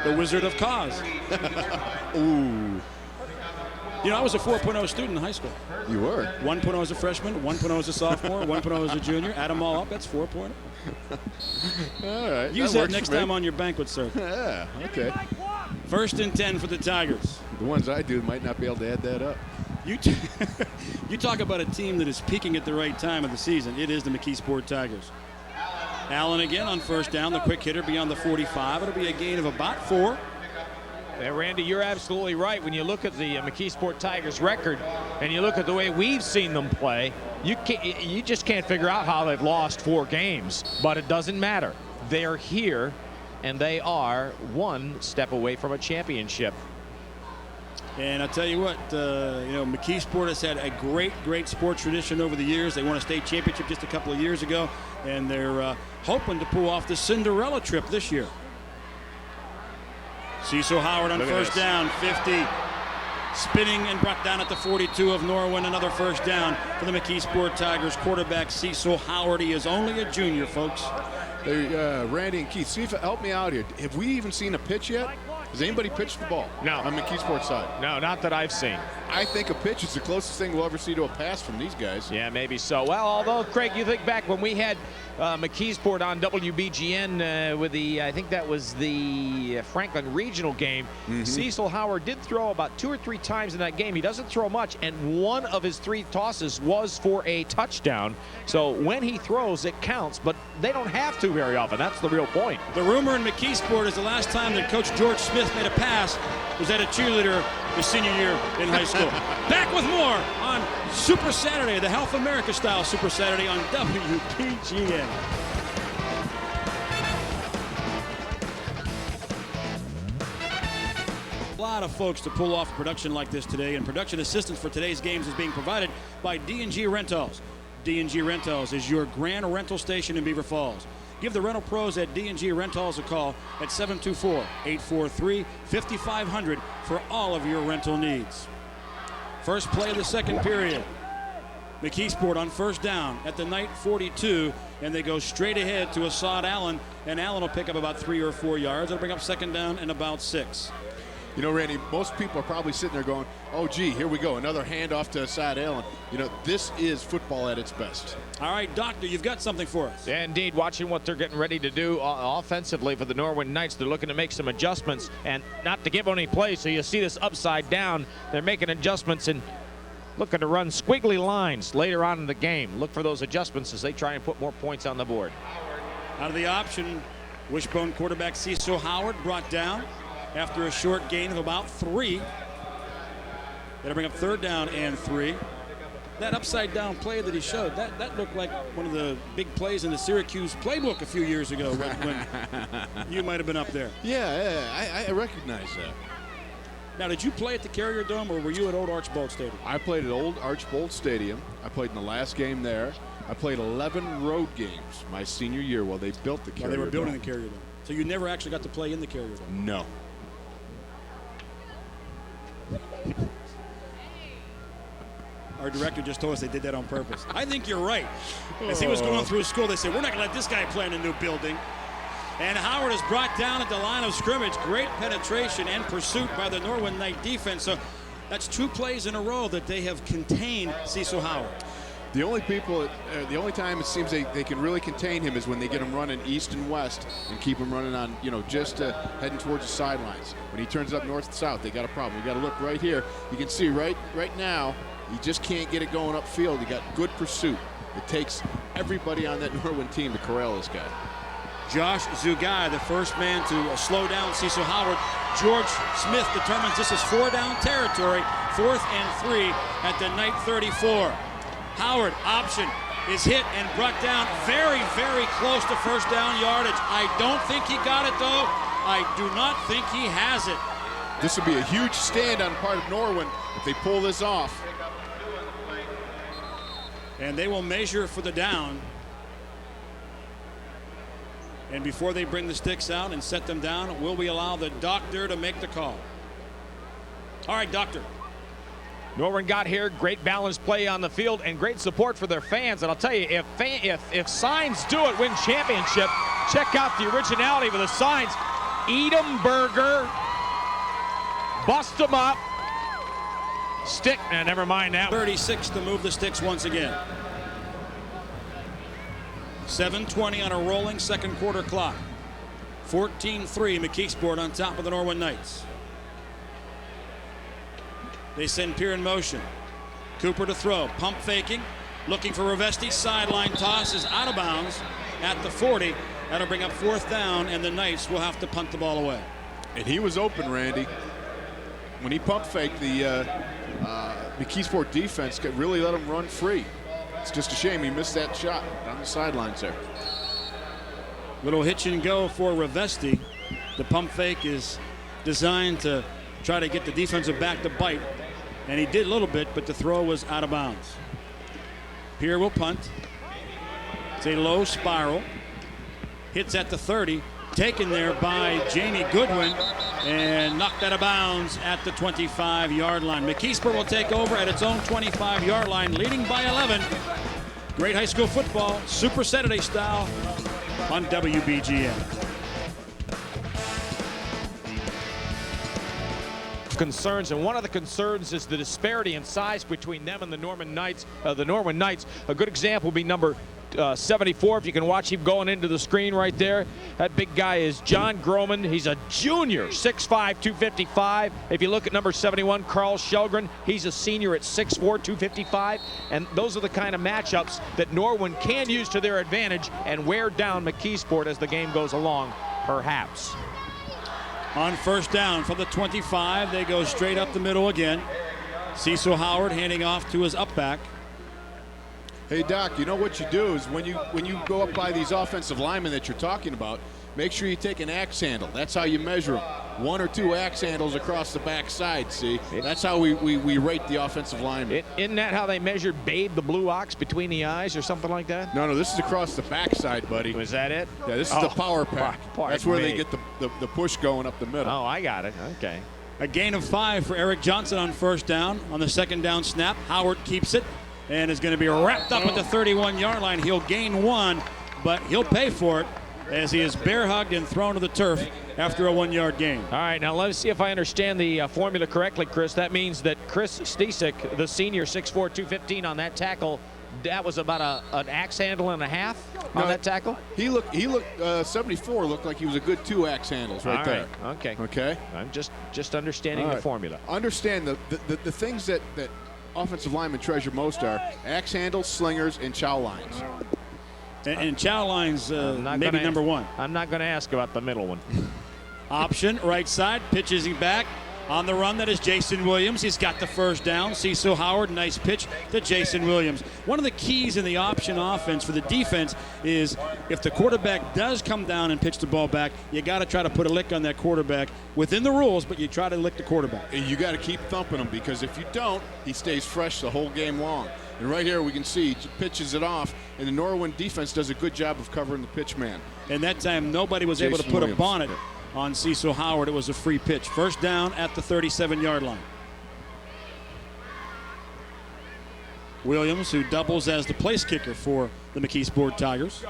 H: The Wizard of Cause.
G: Ooh.
H: You know, I was a 4.0 student in high school.
G: You were?
H: 1.0 as a freshman, 1.0 as a sophomore, 1.0 as a junior. Add them all up, that's 4.0.
G: All right.
H: Use that next time on your banquet, sir.
G: Yeah, okay.
H: First and 10 for the Tigers.
G: The ones I do might not be able to add that up.
H: You talk about a team that is peaking at the right time of the season. It is the McKeesport Tigers. Allen again on first down, the quick hitter beyond the 45. It'll be a gain of about 4.
D: Yeah, Randy, you're absolutely right. When you look at the McKeesport Tigers record and you look at the way we've seen them play, you just can't figure out how they've lost 4 games. But it doesn't matter. They're here, and they are 1 step away from a championship.
H: And I'll tell you what, McKeesport has had a great sports tradition over the years. They won a state championship just a couple of years ago, and they're hoping to pull off the Cinderella trip this year. Cecil Howard on first down, 50. Spinning and brought down at the 42 of Norwin. Another first down for the McKeesport Tigers. Quarterback Cecil Howard. He is only a junior, folks.
G: Hey, Randy and Keith, see if help me out here. Have we even seen a pitch yet? Has anybody pitched the ball?
D: No.
G: On McKeesport side?
D: No, not that I've seen.
G: I think a pitch is the closest thing we'll ever see to a pass from these guys.
D: Yeah, maybe so. Well, although, Craig, you think back when we had McKeesport on WBGN with the, I think that was the Franklin Regional game. Cecil Howard did throw about 2 or 3 times in that game. He doesn't throw much, and 1 of his 3 tosses was for a touchdown. So when he throws, it counts, but they don't have to very often. That's the real point.
H: The rumor in McKeesport is the last time that Coach George Smith made a pass was at a cheerleader his senior year in high school. Back with more on Super Saturday, the Health America style Super Saturday on WPGN. A lot of folks to pull off a production like this today, and production assistance for today's games is being provided by D&G Rentals. D&G Rentals is your grand rental station in Beaver Falls. Give the rental pros at D&G Rentals a call at 724-843-5500 for all of your rental needs. First play of the second period. McKeesport on first down at the Knight 42, and they go straight ahead to Assad Allen, and Allen will pick up about 3 or 4 yards. It'll bring up second down and about 6.
G: You know, Randy, most people are probably sitting there going, oh, gee, here we go. Another handoff to Assad Allen. You know, this is football at its best.
H: All right, Doctor, you've got something for us.
D: Yeah, indeed, watching what they're getting ready to do offensively for the Norwin Knights. They're looking to make some adjustments, and not to give any play, so you see this upside down. They're making adjustments, and looking to run squiggly lines later on in the game. Look for those adjustments as they try and put more points on the board.
H: Out of the option, wishbone quarterback Cecil Howard brought down after a short gain of about 3. That'll bring up 3rd down and 3. That upside down play that he showed, that looked like one of the big plays in the Syracuse playbook a few years ago when you might have been up there.
G: Yeah, I recognize that.
H: Now, did you play at the Carrier Dome or were you at Old Archbold Stadium?
G: I played at Old Archbold Stadium. I played in the last game there. I played 11 road games my senior year while they built the Carrier Dome.
H: They were building the Carrier Dome. So you never actually got to play in the Carrier Dome?
G: No.
H: Our director just told us they did that on purpose. I think you're right. As he was going through school, they said, we're not going to let this guy play in a new building. And Howard is brought down at the line of scrimmage. Great penetration and pursuit by the Norwin Knight defense. So that's 2 plays in a row that they have contained Cecil Howard.
G: The only time it seems they can really contain him is when they get him running east and west and keep him running on, just heading towards the sidelines. When he turns up north and south, they got a problem. You got to look right here. You can see right now, he just can't get it going upfield. He got good pursuit. It takes everybody on that Norwin team to corral this guy.
H: Josh Zugai, the first man to slow down Cecil Howard. George Smith determines this is 4-down territory, 4th and 3 at the Knight 34. Howard, option, is hit and brought down very, very close to 1st down yardage. I don't think he got it, though. I do not think he has it.
G: This would be a huge stand on the part of Norwin if they pull this off.
H: And they will measure for the down. And before they bring the sticks out and set them down, will we allow the doctor to make the call? All right, doctor.
D: Norwin got here, great balanced play on the field, and great support for their fans. And I'll tell you, if signs do it win championship, check out the originality of the signs. Eat 'em burger, bust 'em up, stick, never mind that.
H: 36 to move the sticks once again. 7:20 on a rolling 2nd quarter clock. 14-3 McKeesport on top of the Norwin Knights. They send Peer in motion. Cooper to throw. Pump faking. Looking for Ravesti. Sideline toss is out of bounds at the 40. That'll bring up 4th down, and the Knights will have to punt the ball away.
G: And he was open, Randy. When he pump faked, the McKeesport defense could really let him run free. It's just a shame he missed that shot on the sidelines there.
H: Little hitch and go for Ravesti. The pump fake is designed to try to get the defensive back to bite. And he did a little bit, but the throw was out of bounds. Pierre will punt. It's a low spiral. Hits at the 30. Taken there by Jamie Goodwin and knocked out of bounds at the 25-yard line. McKeesport will take over at its own 25-yard line, leading by 11. Great high school football, Super Saturday style on WBGN.
D: Concerns, and one of the concerns is the disparity in size between them and the Norwin Knights. A good example would be number 74, if you can watch him going into the screen right there. That big guy is John Groman. He's a junior, 6'5", 255. If you look at number 71, Carl Shelgren, he's a senior at 6'4", 255. And those are the kind of matchups that Norwin can use to their advantage and wear down McKeesport as the game goes along, perhaps.
H: On 1st down from the 25, they go straight up the middle again. Cecil Howard handing off to his up back.
G: Hey, Doc, you know what you do is when you go up by these offensive linemen that you're talking about, make sure you take an axe handle. That's how you measure them. 1 or 2 axe handles across the backside, see? That's how we rate the offensive linemen.
D: Isn't that how they measured Babe the Blue Ox between the eyes or something like that?
G: No, this is across the backside, buddy.
D: Was that it?
G: Yeah, this is the power pack. That's where they get the push going up the middle.
D: Oh, I got it. Okay.
H: A gain of 5 for Eric Johnson on 1st down. On the 2nd down snap, Howard keeps it and is going to be wrapped up at the 31-yard line. He'll gain 1, but he'll pay for it as he is bear hugged and thrown to the turf after a 1-yard gain.
D: All right, now let's see if I understand the formula correctly, Chris. That means that Chris Stisek, the senior, 6'4", 215 on that tackle, that was about an axe handle and a half on that tackle?
G: He looked 74 looked like he was a good 2 axe handles right there.
D: Okay.
G: Okay.
D: I'm just understanding the formula.
G: Understand the things that offensive linemen treasure most are axe handles, slingers, and chow lines.
H: And chow lines maybe number one.
D: I'm not going to ask about the middle one.
H: Option, right side, pitches him back. On the run, that is Jason Williams. He's got the first down. Cecil Howard, nice pitch to Jason Williams. One of the keys in the option offense for the defense is if the quarterback does come down and pitch the ball back, you got to try to put a lick on that quarterback within the rules, but you try to lick the quarterback.
G: You got to keep thumping him, because if you don't, he stays fresh the whole game long. And right here we can see he pitches it off, and the Norwin defense does a good job of covering the pitch man.
H: And that time nobody was able to put a bonnet on Cecil Howard. It was a free pitch. First down at the 37-yard line. Williams, who doubles as the place kicker for the McKeesport Tigers.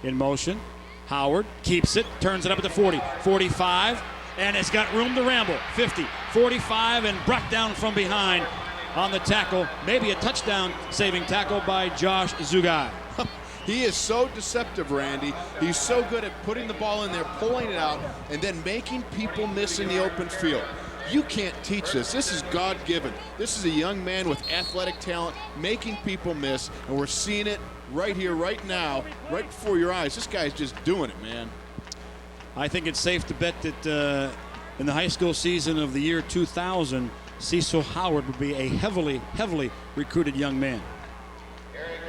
H: In motion. Howard keeps it, turns it up at the 40, 45, and it's got room to ramble. 50, 45, and brought down from behind on the tackle. Maybe a touchdown saving tackle by Josh Zugai.
G: He is so deceptive, Randy. He's so good at putting the ball in there, pulling it out, and then making people miss in the open field. You can't teach this. This is God-given. This is a young man with athletic talent making people miss, and we're seeing it right here, right now, right before your eyes. This guy's just doing it, man.
H: I think it's safe to bet that in the high school season of the year 2000, Cecil Howard would be a heavily, heavily recruited young man.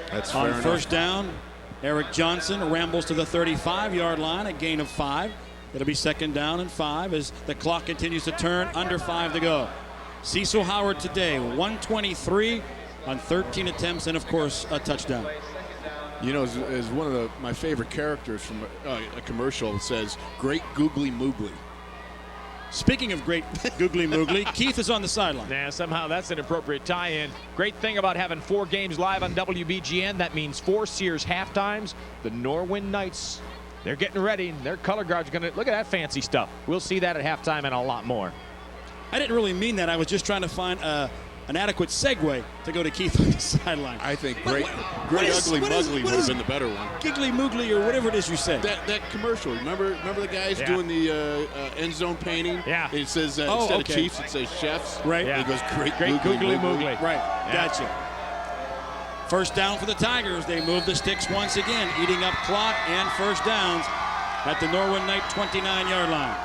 G: That's
H: on
G: fair
H: first
G: enough.
H: down, Eric Johnson rambles to the 35-yard line, a gain of 5. It'll be second down and 5 as the clock continues to turn, under 5 to go. Cecil Howard today, 123 on 13 attempts, and of course, a touchdown.
G: You know, as one of my favorite characters from a commercial that says, "Great Googly Moogly."
H: Speaking of great googly moogly, Keith is on the sideline.
D: Nah, somehow that's an appropriate tie-in. Great thing about having 4 games live on WBGN, that means 4 Sears halftimes. The Norwin Knights, they're getting ready. Their color guards are going to look at that fancy stuff. We'll see that at halftime and a lot more.
H: I didn't really mean that. I was just trying to find an adequate segue to go to Keith on the sideline.
G: I think Great Ugly Mugly would have been the better one.
H: Giggly Moogly or whatever it is you say.
G: That commercial. Remember the guys doing the end zone painting?
D: Yeah.
G: It says instead of Chiefs, it says Chefs.
H: Right.
D: Yeah.
G: It goes Great
D: Googly Moogly.
H: Right. Gotcha. First down for the Tigers. They move the sticks once again, eating up clock and first downs at the Norwin Knight 29-yard line.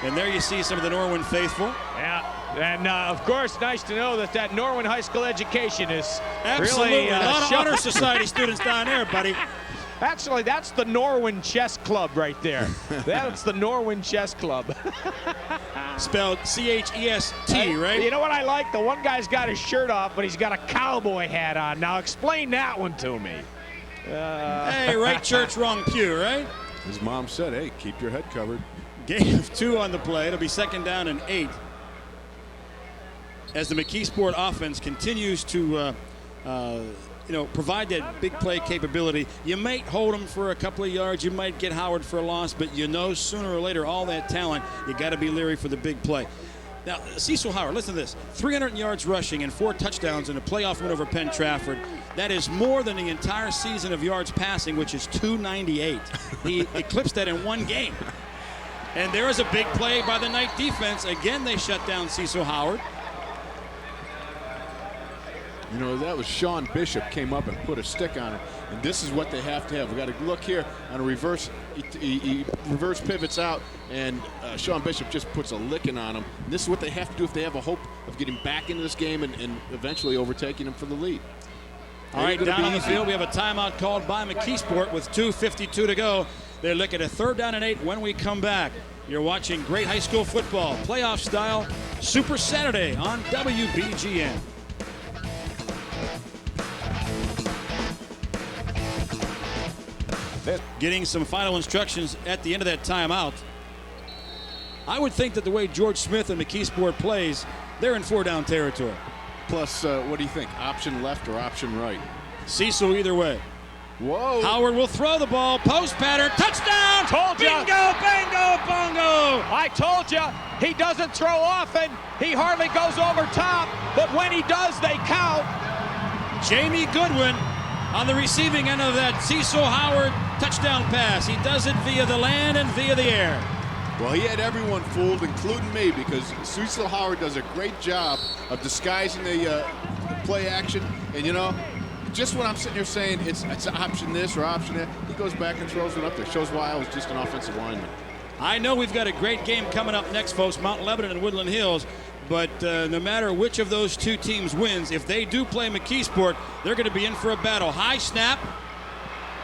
H: And there you see some of the Norwin faithful.
D: Yeah. And, of course, nice to know that Norwin High School education is
H: Absolutely.
D: really
H: a lot of Honor Society students down there, buddy.
D: Actually, that's the Norwin Chess Club right there. That's the Norwin Chess Club.
H: Spelled C-H-E-S-T, right?
D: You know what I like? The one guy's got his shirt off, but he's got a cowboy hat on. Now, explain that one to me.
H: Hey, right church, wrong pew, right?
G: His mom said, "Hey, keep your head covered."
H: Gain of 2 on the play. It'll be second down and 8. As the McKeesport offense continues to provide that big play capability, you might hold them for a couple of yards, you might get Howard for a loss, but you know sooner or later all that talent, you got to be leery for the big play. Now, Cecil Howard, listen to this. 300 yards rushing and 4 touchdowns in a playoff win over Penn Trafford. That is more than the entire season of yards passing, which is 298. He eclipsed that in 1 game. And there is a big play by the Knight defense. Again, they shut down Cecil Howard.
G: You know, that was Sean Bishop came up and put a stick on it. And this is what they have to have. We got to look here on a reverse. He reverse pivots out, and Sean Bishop just puts a licking on him. And this is what they have to do if they have a hope of getting back into this game and eventually overtaking him for the lead.
H: All right, down on the field, we have a timeout called by McKeesport with 2:52 to go. They look at a third down and 8 when we come back. You're watching great high school football, playoff style, Super Saturday on WBGN. Getting some final instructions at the end of that timeout. I would think that the way George Smith and McKeesport plays, they're in 4-down territory.
G: Plus, what do you think? Option left or option right?
H: Cecil either way.
G: Whoa.
H: Howard will throw the ball. Post pattern. Touchdown.
D: Told ya.
H: Bingo, bango, bongo.
D: I told you, he doesn't throw often. He hardly goes over top, but when he does, they count.
H: Jamie Goodwin on the receiving end of that Cecil Howard touchdown pass. He does it via the land and via the air.
G: Well, he had everyone fooled, including me, because Cecil Howard does a great job of disguising the play action. And, you know, just when I'm sitting here saying it's option this or option that, he goes back and throws it up there. Shows why I was just an offensive lineman.
H: I know we've got a great game coming up next, folks, Mount Lebanon and Woodland Hills. But no matter which of those two teams wins, if they do play McKeesport, they're going to be in for a battle. High snap.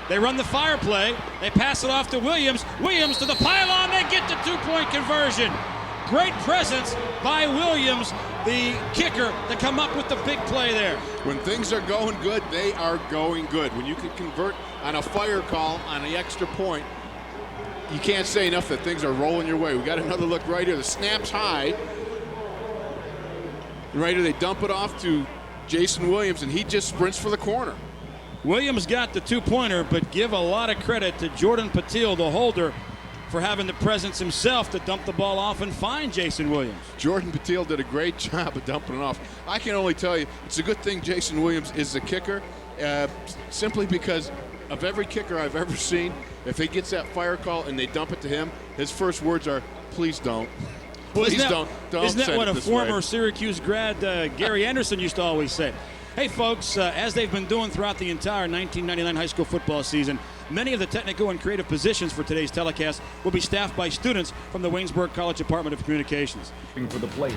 H: They run the fire play. They pass it off to Williams. Williams to the pylon. They get the two-point conversion. Great presence by Williams, the kicker, to come up with the big play there.
G: When things are going good, they are going good. When you can convert on a fire call on the extra point, you can't say enough that things are rolling your way. We got another look right here. The snap's high. Right here, they dump it off to Jason Williams, and he just sprints for the corner.
H: Williams got the two-pointer, but give a lot of credit to Jordan Patil, the holder, for having the presence himself to dump the ball off and find Jason Williams.
G: Jordan Patil did a great job of dumping it off. I can only tell you, it's a good thing Jason Williams is the kicker, simply because of every kicker I've ever seen, if he gets that fire call and they dump it to him, his first words are, please don't. Please don't
H: Isn't that
G: send
H: what
G: it
H: a
G: this
H: former
G: way.
H: Syracuse grad, Gary Anderson, used to always say? Hey, folks, as they've been doing throughout the entire 1999 high school football season, many of the technical and creative positions for today's telecast will be staffed by students from the Waynesburg College Department of Communications.
A: For the play.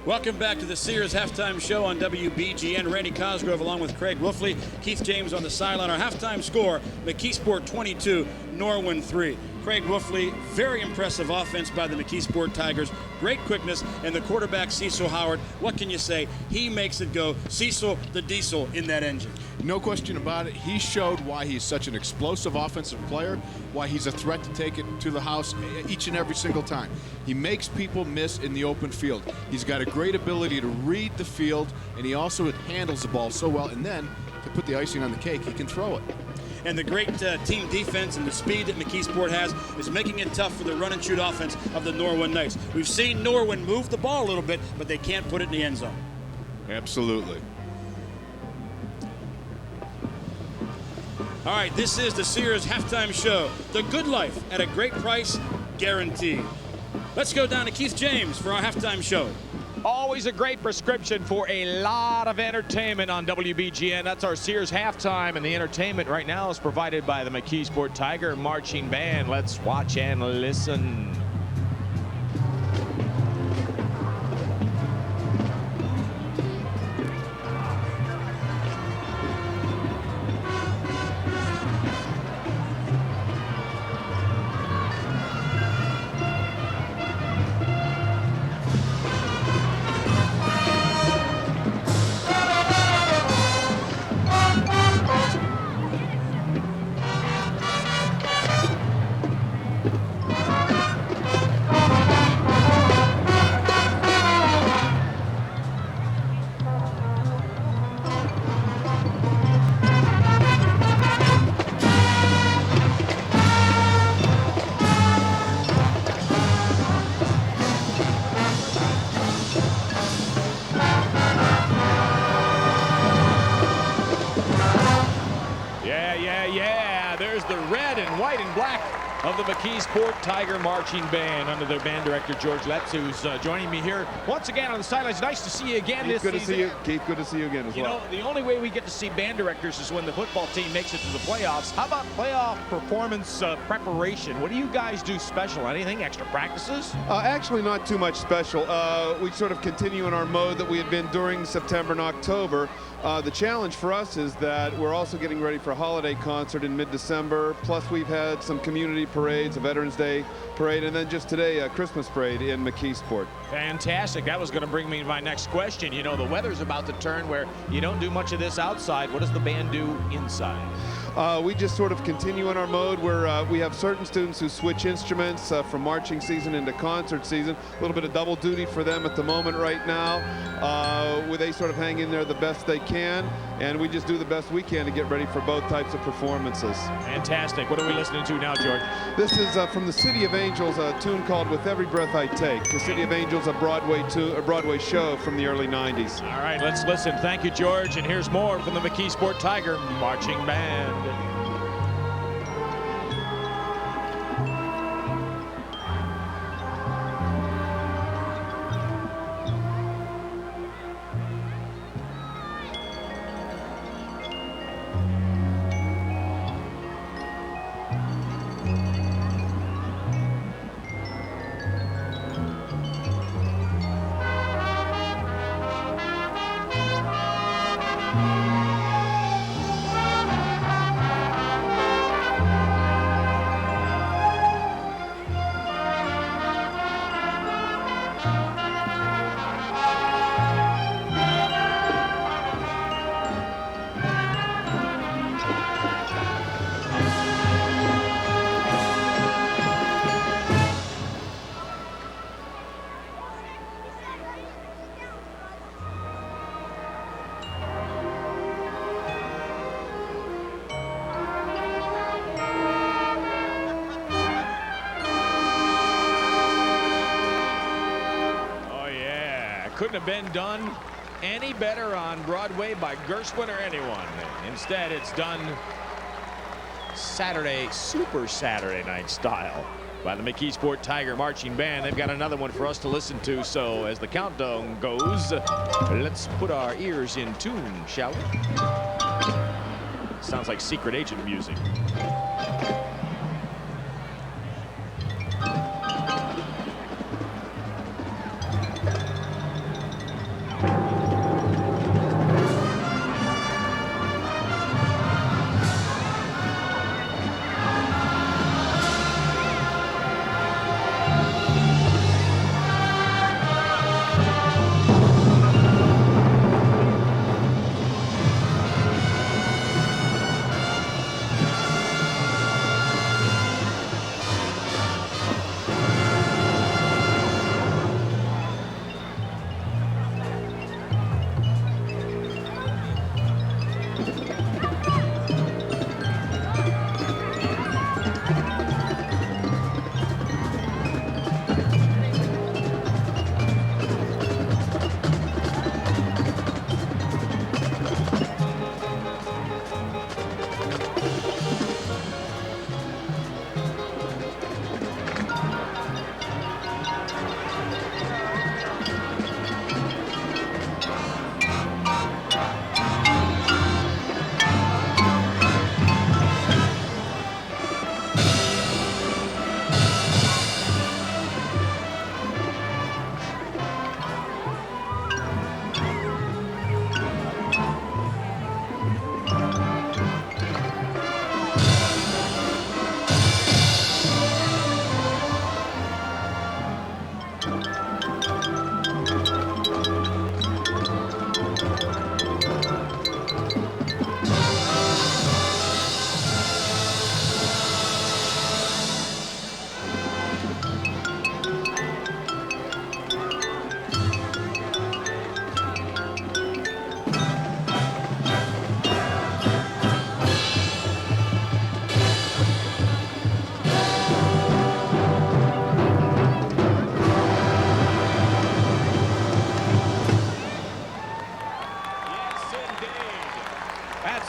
H: Welcome back to the Sears Halftime Show on WBGN. Randy Cosgrove along with Craig Wolfley. Keith James on the sideline. Our halftime score, McKeesport 22, Norwin 3. Craig Wolfley, very impressive offense by the McKeesport Tigers. Great quickness, and the quarterback, Cecil Howard. What can you say? He makes it go. Cecil, the diesel in that engine.
G: No question about it. He showed why he's such an explosive offensive player, why he's a threat to take it to the house each and every single time. He makes people miss in the open field. He's got a great ability to read the field, and he also handles the ball so well. And then, to put the icing on the cake, he can throw it.
H: And the great team defense and the speed that McKeesport has is making it tough for the run and shoot offense of the Norwin Knights. We've seen Norwin move the ball a little bit, but they can't put it in the end zone.
G: Absolutely.
H: All right, this is the Sears Halftime Show. The good life at a great price, guaranteed. Let's go down to Keith James for our halftime show.
D: Always a great prescription for a lot of entertainment on WBGN. That's our Sears halftime, and the entertainment right now is provided by the McKeesport Tiger Marching Band. Let's watch and listen. There's the red and white and black of the McKeesport Tiger Marching Band under their band director, George Letts, who's joining me here once again on the sidelines. Nice to see you again this season.
J: Good to see you, Keith. Good to see you again as well.
D: You know, the only way we get to see band directors is when the football team makes it to the playoffs. How about playoff performance preparation? What do you guys do special? Anything? Extra practices?
J: Actually, not too much special. We sort of continue in our mode that we had been during September and October. The challenge for us is that we're also getting ready for a holiday concert in mid-December. Plus, we've had some community parades, a Veterans Day parade, and then just today, a Christmas parade in McKeesport.
D: Fantastic. That was going to bring me to my next question. You know, the weather's about to turn where you don't do much of this outside. What does the band do inside?
J: We just sort of continue in our mode where we have certain students who switch instruments from marching season into concert season. A little bit of double duty for them at the moment right now, where they sort of hang in there the best they can, and we just do the best we can to get ready for both types of performances.
D: Fantastic. What are we listening to now, George?
J: This is from the City of Angels, a tune called With Every Breath I Take. The City of Angels, a Broadway show from the early 90s.
D: All right, let's listen. Thank you, George. And here's more from the McKeesport Tiger Marching Band. couldn't have been done any better on Broadway by Gershwin or anyone. Instead, it's done Saturday, Super Saturday Night style by the McKeesport Tiger Marching Band. They've got another one for us to listen to. So as the countdown goes, let's put our ears in tune, shall we? Sounds like secret agent music.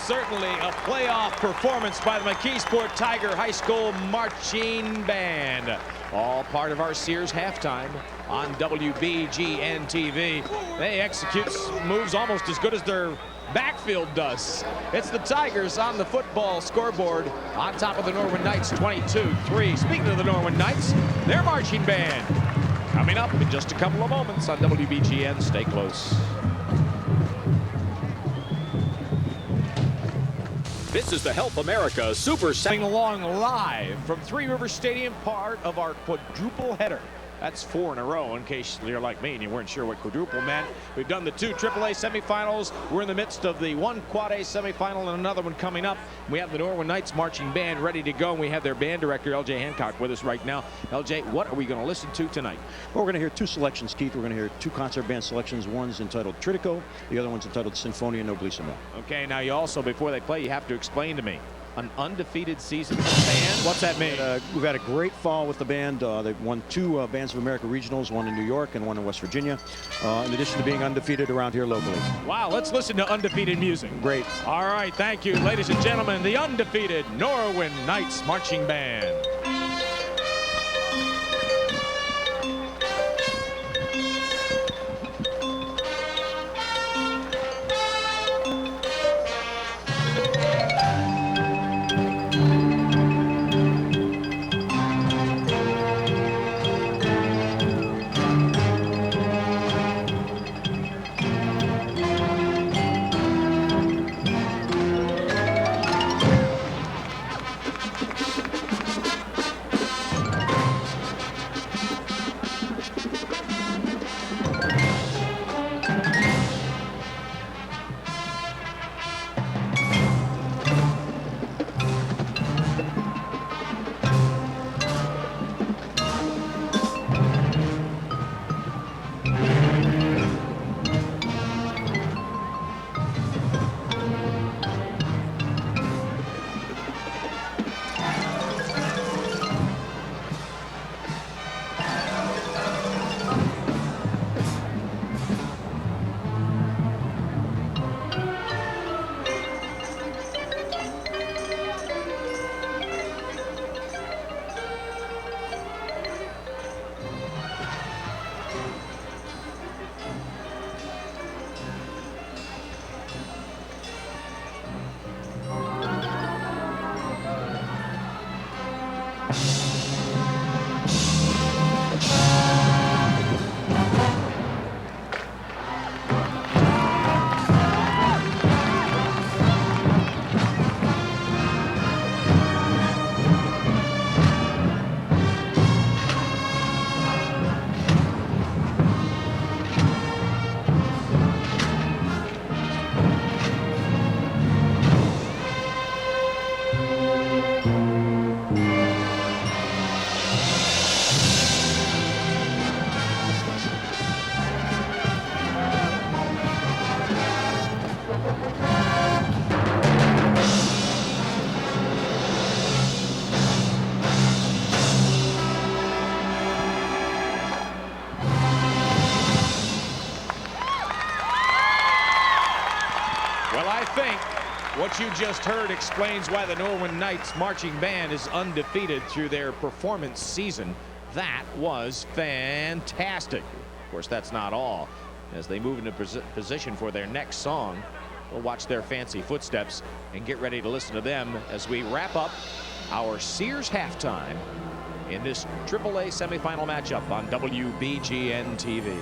D: Certainly a playoff performance by the McKeesport Tiger High School Marching Band. All part of our Sears halftime on WBGN TV. They execute moves almost as good as their backfield does. It's the Tigers on the football scoreboard on top of the Norwin Knights 22-3. Speaking of the Norwin Knights, their marching band coming up in just a couple of moments on WBGN. Stay close. This is the Health America Super Sing Along live from Three Rivers Stadium, part of our quadruple header. That's 4 in a row, in case you're like me and you weren't sure what quadruple meant. We've done the 2 AAA semifinals. We're in the midst of the 1 Quad A semifinal and another one coming up. We have the Norwin Knights marching band ready to go, and we have their band director, LJ Hancock, with us right now. LJ, what are we going to listen to tonight?
K: Well, we're going to hear 2 selections, Keith. We're going to hear 2 concert band selections. One's entitled Tritico. The other one's entitled Sinfonia Noblissima.
D: Okay, now you also, before they play, you have to explain to me. An undefeated season for the band? What's that mean?
K: We've had a great fall with the band. They've won 2 Bands of America regionals, one in New York and one in West Virginia, in addition to being undefeated around here locally.
D: Wow, let's listen to undefeated music.
K: Great.
D: All right, thank you, ladies and gentlemen, the undefeated Norwin Knights Marching Band. think what you just heard explains why the Norwin Knights marching band is undefeated through their performance season. That was fantastic. Of course, that's not all. As they move into position for their next song, we'll watch their fancy footsteps and get ready to listen to them as we wrap up our Sears halftime in this AAA semifinal matchup on WBGN TV.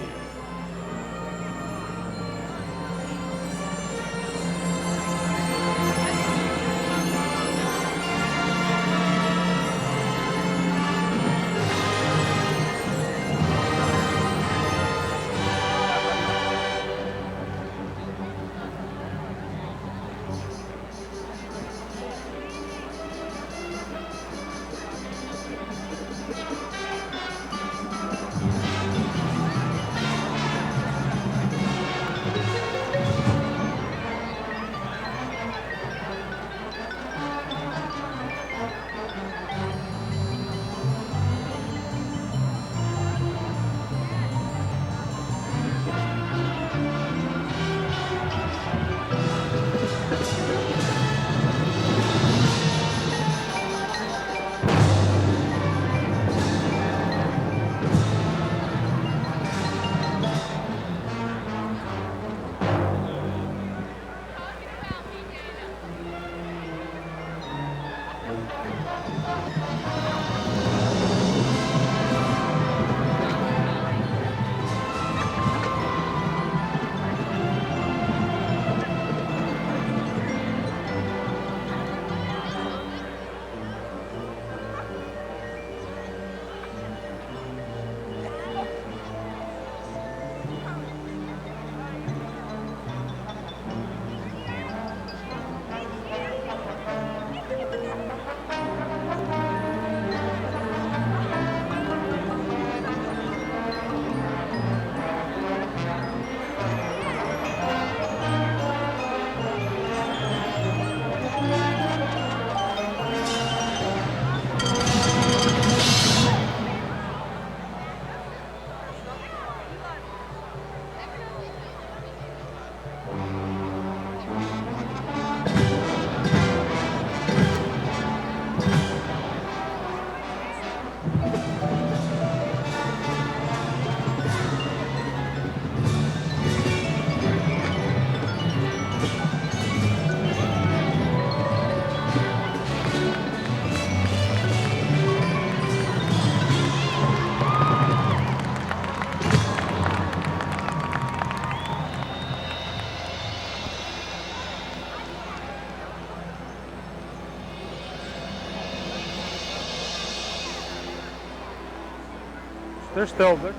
L: They're still there.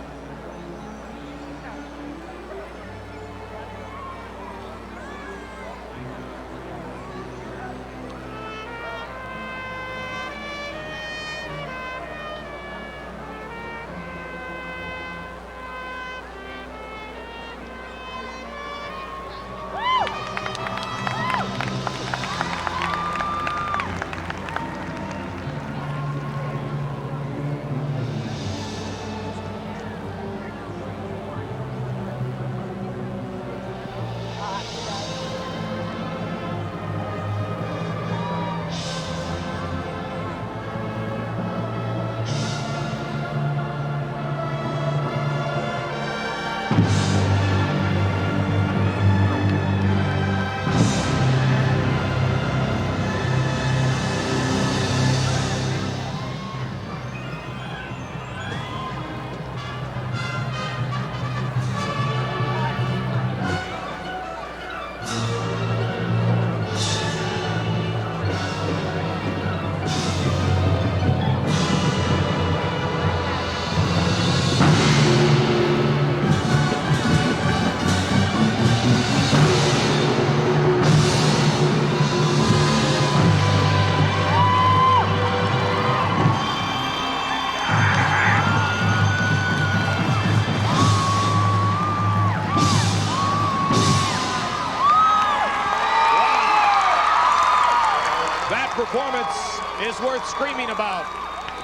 D: Performance is worth screaming about.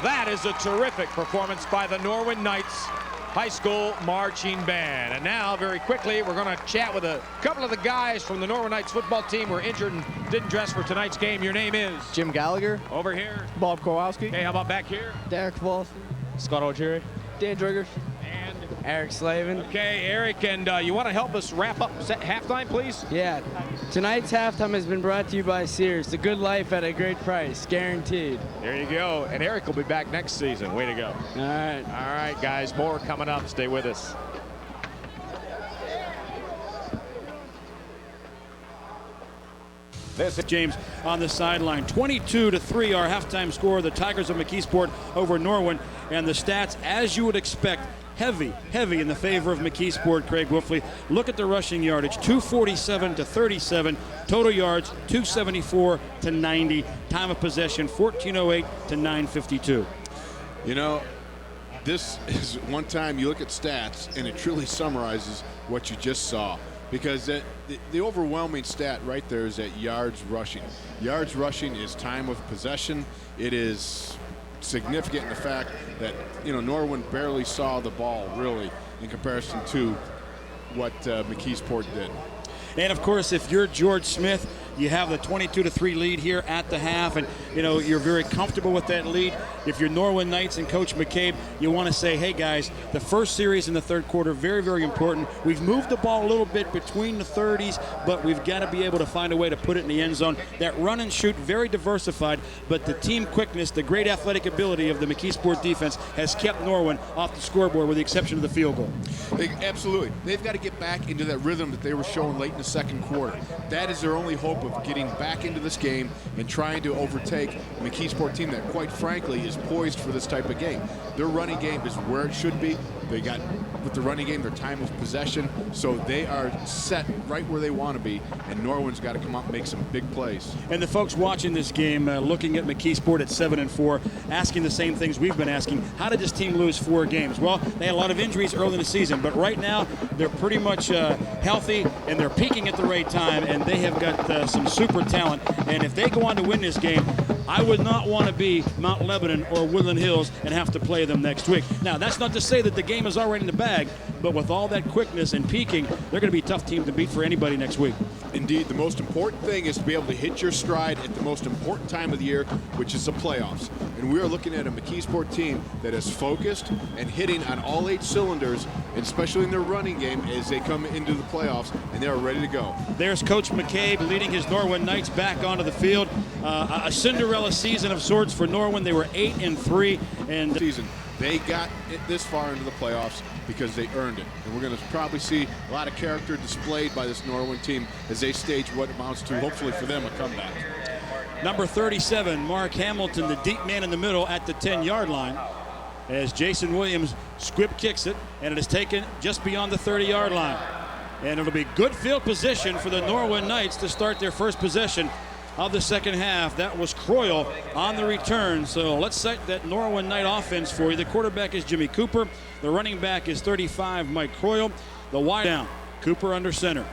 D: That is a terrific performance by the Norwin Knights. High School Marching Band. And now, very quickly, we're going to chat with a couple of the guys from the Norwin Knights football team who are injured and didn't dress for tonight's game. Your name is?
M: Jim Gallagher.
D: Over here?
M: Bob Kowalski.
D: Okay, how about back here?
M: Derek Paulson. Scott O'Cherry. Dan Driggers.
D: And?
M: Eric Slavin.
D: Okay, Eric, and you want to help us wrap up halftime, please?
M: Yeah. Tonight's halftime has been brought to you by Sears. The good life at a great price, guaranteed.
D: There you go. And Eric will be back next season. Way to go.
M: All right.
D: All right, guys. More coming up. Stay with us.
H: This is James on the sideline. 22-3 our halftime score. The Tigers of McKeesport over Norwin. And the stats, as you would expect, heavy in the favor of McKeesport, Craig Wolfley. Look at the rushing yardage, 247-37. Total yards, 274-90. Time of possession, 14:08-9:52.
G: You know, this is one time you look at stats and it truly summarizes what you just saw. Because the overwhelming stat right there is that yards rushing. Yards rushing is time of possession. It is significant in the fact that, you know, Norwin barely saw the ball really in comparison to what McKeesport did.
H: And of course, if you're George Smith, you have the 22-3 lead here at the half, and you know you're very comfortable with that lead. If you're Norwin Knights and Coach McCabe, you want to say, hey guys, the first series in the third quarter, very important. We've moved the ball a little bit between the 30s, but we've got to be able to find a way to put it in the end zone. That run and shoot, very diversified, but the team quickness, the great athletic ability of the McKeesport defense has kept Norwin off the scoreboard with the exception of the field goal.
G: Absolutely. They've got to get back into that rhythm that they were showing late in the second quarter. That is their only hope of getting back into this game and trying to overtake a McKeesport team that, quite frankly, is poised for this type of game. Their running game is where it should be. They got, with the running game, their time of possession, so they are set right where they want to be, and Norwin's got to come up and make some big plays.
H: And the folks watching this game, looking at McKeesport at 7-4, asking the same things we've been asking. How did this team lose 4 games? Well, they had a lot of injuries early in the season, but right now they're pretty much healthy, and they're peaking at the right time, and they have got some super talent. And if they go on to win this game, I would not want to be Mount Lebanon or Woodland Hills and have to play them next week. Now, that's not to say that the game is already in the bag, but with all that quickness and peaking, they're going to be a tough team to beat for anybody next week.
G: Indeed, the most important thing is to be able to hit your stride at the most important time of the year, which is the playoffs. And we are looking at a McKeesport team that is focused and hitting on all 8 cylinders, and especially in their running game as they come into the playoffs, and they are ready to go.
H: There's Coach McCabe leading his Norwin Knights back onto the field. A Cinderella season of sorts for Norwin. They were 8-3 and
G: season. They got it this far into the playoffs because they earned it. And we're going to probably see a lot of character displayed by this Norwin team as they stage what amounts to, hopefully for them, a comeback.
H: Number 37, Mark Hamilton, the deep man in the middle at the 10-yard line, as Jason Williams squib kicks it, and it is taken just beyond the 30-yard line. And it'll be good field position for the Norwin Knights to start their first possession of the second half. That was Croyle on the return. So let's set that Norwin Knight offense for you. The quarterback is Jimmy Cooper. The running back is 35, Mike Croyle. The wide down, Cooper under center.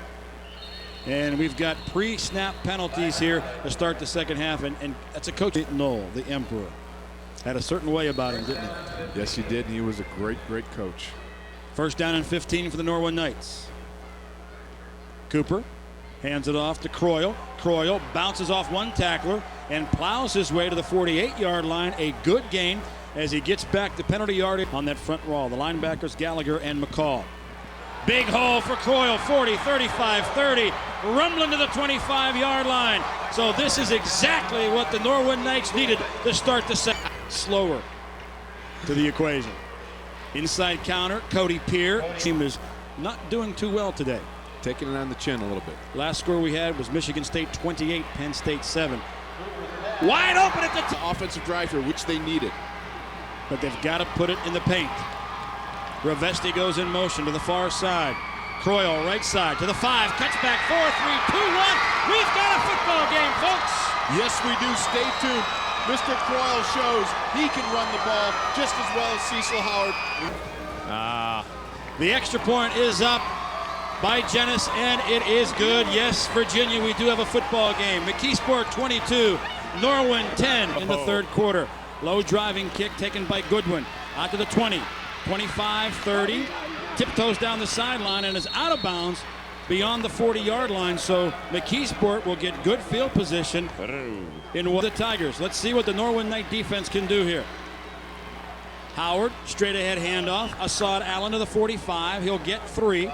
H: And we've got pre-snap penalties here to start the second half. And that's a coach, Knoll, the Emperor. Had a certain way about him, didn't he?
G: Yes, he did, and he was a great coach.
H: First down and 15 for the Norwin Knights. Cooper hands it off to Croyle. Croyle bounces off one tackler and plows his way to the 48-yard line. A good gain as he gets back the penalty yardage on that front wall. The linebackers Gallagher and McCall. Big hole for Croyle, 40, 35, 30, rumbling to the 25-yard line. So this is exactly what the Norwin Knights needed to start the second. Slower to the equation. Inside counter, Cody Peer. Team is not doing too well today.
G: Taking it on the chin a little bit.
H: Last score we had was Michigan State 28, Penn State 7. Wide open at the
G: offensive drive here, which they needed.
H: But they've got to put it in the paint. Ravesti goes in motion to the far side. Croyle right side to the 5, cuts back 4, 3, 2, 1. We've got a football game, folks.
G: Yes, we do. Stay tuned. Mr. Croyle shows he can run the ball just as well as Cecil Howard.
H: The extra point is up by Jennis, and it is good. Yes, Virginia, we do have a football game. McKeesport 22, Norwin 10 in the third quarter. Low driving kick taken by Goodwin. Out to the 20. 25, 30, tiptoes down the sideline and is out of bounds beyond the 40-yard line. So McKeesport will get good field position in the Tigers. Let's see what the Norwin Knight defense can do here. Howard, straight ahead handoff. Assad Allen to the 45. He'll get 3.